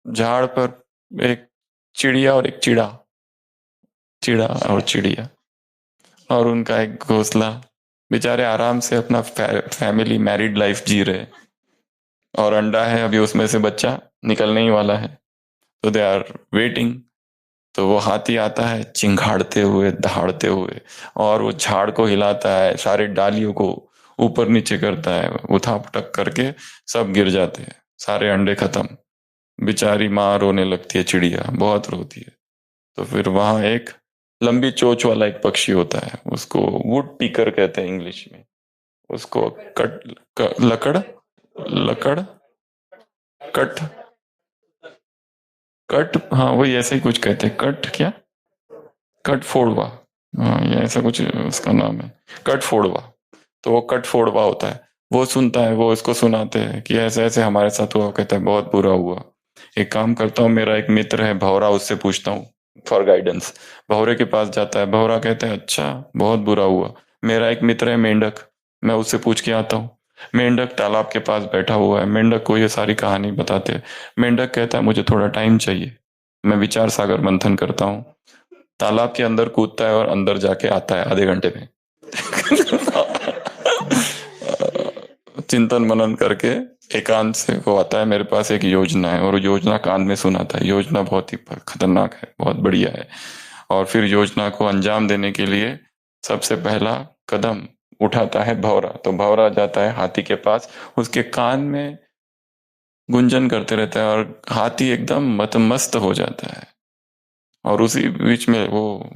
झाड़ पर एक चिड़िया और एक चिड़ा, चिड़ा और चिड़िया, और उनका एक घोंसला, बेचारे आराम से अपना फैमिली मैरिड लाइफ जी रहे, और अंडा है अभी उसमें से बच्चा निकलने ही वाला है, तो दे आर वेटिंग। तो वो हाथी आता है चिंघाड़ते हुए, दहाड़ते हुए, और वो झाड़ को हिलाता है, सारे डालियों को ऊपर नीचे करता है, उठा पटक करके सब गिर जाते हैं, सारे अंडे खत्म। बेचारी माँ रोने लगती है, चिड़िया बहुत रोती है। तो फिर वहां एक लंबी चोंच वाला एक पक्षी होता है, उसको वुड पीकर कहते हैं इंग्लिश में। उसको लकड़, लकड़, कट, कट, हाँ वही ऐसे ही कुछ कहते हैं, कट क्या, कट फोड़वा, हाँ ये ऐसा कुछ उसका नाम है, कट फोड़वा। तो वो कट फोड़वा होता है, वो सुनता है, वो इसको सुनाते हैं कि ऐसे ऐसे हमारे साथ हुआ। कहता है बहुत बुरा हुआ, एक काम करता हूँ, मेरा एक मित्र है भौरा, उससे पूछता हूँ फॉर गाइडेंस। भौरे के पास जाता है, भौरा कहता है अच्छा बहुत बुरा हुआ, मेरा एक मित्र है मेंढक, मैं उससे पूछ के आता हूँ। मेंढक तालाब के पास बैठा हुआ है, मेंढक को ये सारी कहानी बताते हैं। मेंढक कहता है मुझे थोड़ा टाइम चाहिए, मैं विचार सागर मंथन करता हूँ। तालाब के अंदर कूदता है और अंदर जाके आता है आधे घंटे में चिंतन मनन करके एकांत से वो आता है, मेरे पास एक योजना है, और योजना कान में सुनाता है। योजना बहुत ही खतरनाक है, बहुत बढ़िया है। और फिर योजना को अंजाम देने के लिए सबसे पहला कदम उठाता है भौरा। तो भौरा जाता है हाथी के पास, उसके कान में गुंजन करते रहता है, और हाथी एकदम मतमस्त हो जाता है। और उसी बीच में वो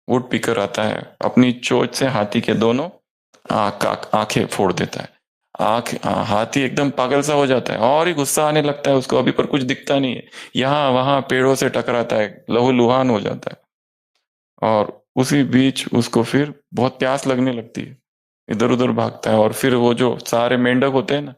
वुड पिकर आता है, अपनी चोंच से हाथी के दोनों आंखें फोड़ देता है। हाथी एकदम पागल सा हो जाता है, और ही गुस्सा आने लगता है उसको, अभी पर कुछ दिखता नहीं है, यहाँ वहां पेड़ों से टकराता है, लहूलुहान हो जाता है। और उसी बीच उसको फिर बहुत प्यास लगने लगती है, इधर उधर भागता है, और फिर वो जो सारे मेंढक होते हैं ना,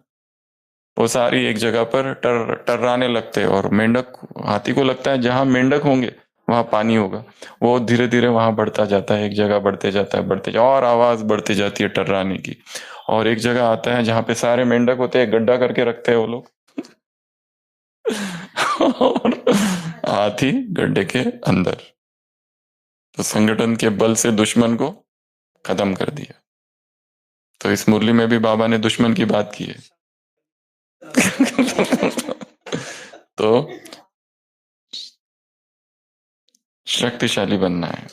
वो सारी एक जगह पर टर्राने लगते हैं। और मेंढक, हाथी को लगता है जहां मेंढक होंगे वहां पानी होगा। वो धीरे धीरे वहां बढ़ता जाता है, एक जगह बढ़ते जाता है, और आवाज बढ़ती जाती है टर्राने की। और एक जगह आता है जहां पे सारे मेंढक होते हैं, गड्ढा करके रखते हैं वो लोग और हाथी गड्ढे के अंदर। तो संगठन के बल से दुश्मन को खत्म कर दिया। तो इस मुरली में भी बाबा ने दुश्मन की बात की है तो शक्तिशाली बनना है,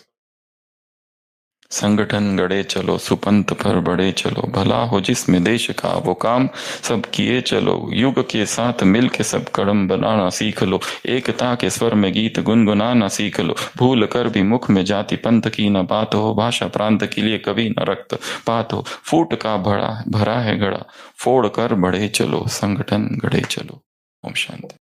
संगठन गढ़े चलो, सुपंथ पर बढ़े चलो, भला हो जिसमें देश का वो काम सब किए चलो। युग के साथ मिल के सब कदम बनाना सीख लो, एकता के स्वर में गीत गुनगुनाना सीख लो। भूल कर भी मुख में जाति पंथ की न बात हो, भाषा प्रांत के लिए कभी न रक्त पात हो। फूट का भरा है घड़ा, फोड़ कर बढ़े चलो, संगठन गढ़े चलो। ओम शांति।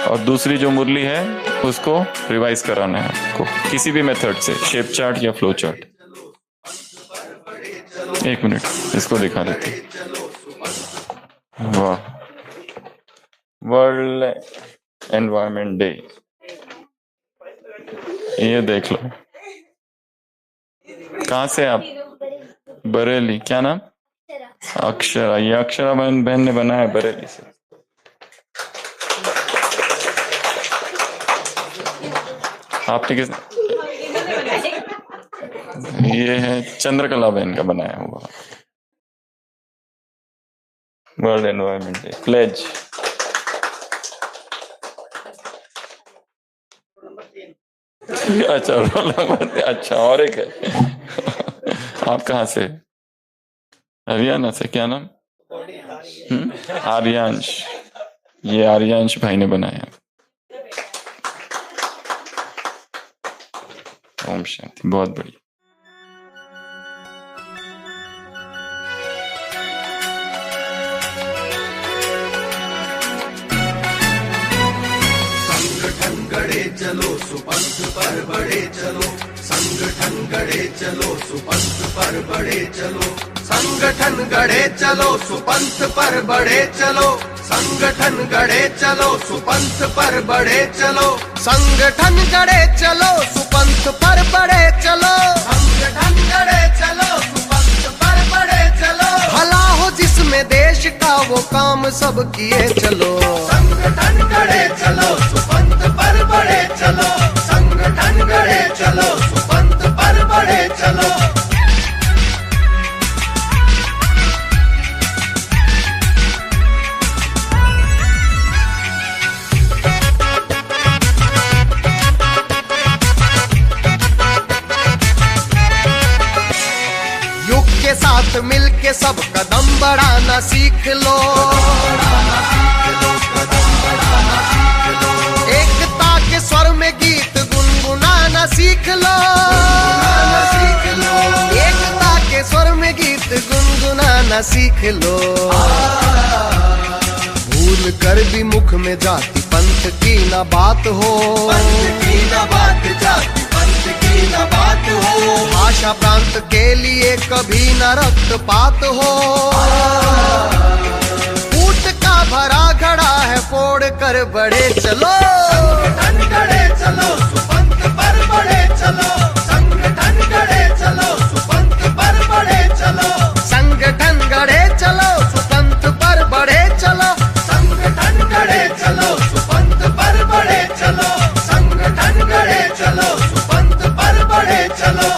और दूसरी जो मुरली है उसको रिवाइज कराना है आपको किसी भी मेथड से, शेप चार्ट या फ्लो चार्ट। एक मिनट इसको दिखा देते। वाह, वर्ल्ड एनवायरनमेंट डे, ये देख लो। कहाँ से आप? बरेली। क्या नाम? अक्षरा। ये अक्षरा बहन ने बनाया बरेली से। आपने किस? ये है चंद्रकला बहन का बनाया हुआ। World environment day pledge. अच्छा अच्छा, और एक है। आप कहाँ से? हरियाणा से। क्या नाम? आर्यांश। ये आर्यांश भाई ने बनाया। ओम शांति। बहुत बढ़िया। संगठन गढ़े चलो, सुपंथ पर बढ़े चलो, संगठन गढ़े चलो, सुपंथ पर बढ़े चलो, संगठन गढ़े चलो, सुपंथ पर बढ़े चलो, संगठन गढ़े चलो, सुपंथ पर बढ़े चलो, संगठन गढ़े चलो, सुपंथ पर बढ़े चलो, संगठन गढ़े चलो, सुपंथ पर बढ़े चलो। भला हो जिसमें देश का वो काम सब किए चलो, संगठन गढ़े चलो, सुपंथ पर बढ़े चलो, संगठन गढ़े चलो, सुपंथ पर बढ़े चलो। साथ मिलके सब कदम बढ़ाना सीख लो, एकता के स्वर में गीत गुनगुनाना सीख लो, एकता के स्वर में गीत गुनगुनाना सीख लो। भूल कर भी मुख में जाति पंथ की ना बात हो, पंथ की ना बात, जाति पंथ की ना बात हो, भाषा प्रांत के लिए कभी न रक्तपात हो। फूट का भरा घड़ा है, फोड़ कर बढ़े चलो, संगठन गढ़े चलो, सुपंथ पर बढ़े चलो, संगठन गढ़े चलो, सुपंथ पर बढ़े चलो, संगठन गढ़े चलो, सुपंथ पर बढ़े चलो, संगठन गढ़े चलो, सुपंथ पर बढ़े चलो, संगठन गढ़े चलो, सुपंथ पर बढ़े चलो।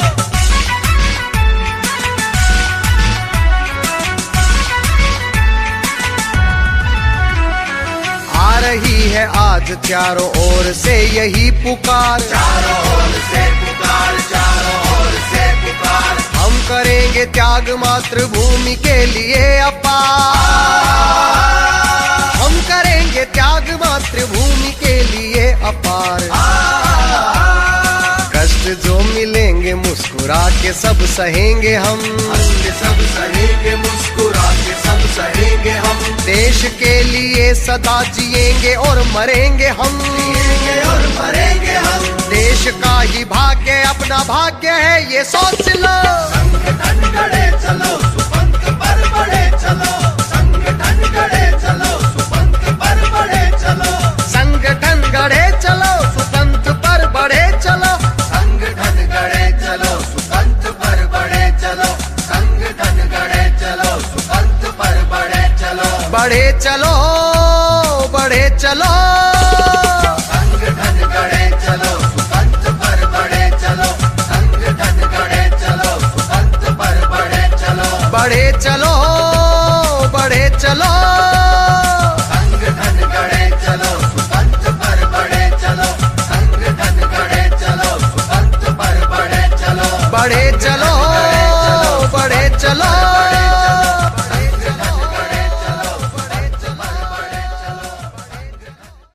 रही है आज चारों ओर से यही पुकार, चारों ओर से पुकार, चारों ओर से पुकार। हम करेंगे त्याग मातृभूमि के लिए अपार, हम करेंगे त्याग मातृभूमि के लिए अपार। कष्ट जो मिलेंगे मुस्कुरा के सब सहेंगे हम, सब सहेंगे, मुस्कुरा के सब सहेंगे हम। देश के लिए सदा जिएंगे और मरेंगे हम, जिएंगे और मरेंगे हम। देश का ही भाग्य अपना भाग्य है, ये सोच लो। संगठन गढ़े चलो, सुपंथ पर बढ़े चलो, संगठन गढ़े चलो, सुपंथ पर बढ़े चलो, संगठन गढ़े चलो, सुपंथ पर बढ़े चलो, संगठन गढ़े चलो, सुपंथ पर बढ़े चलो, संगठन गढ़े चलो, सुपंथ पर बढ़े चलो, बढ़े चलो, बढ़े चलो।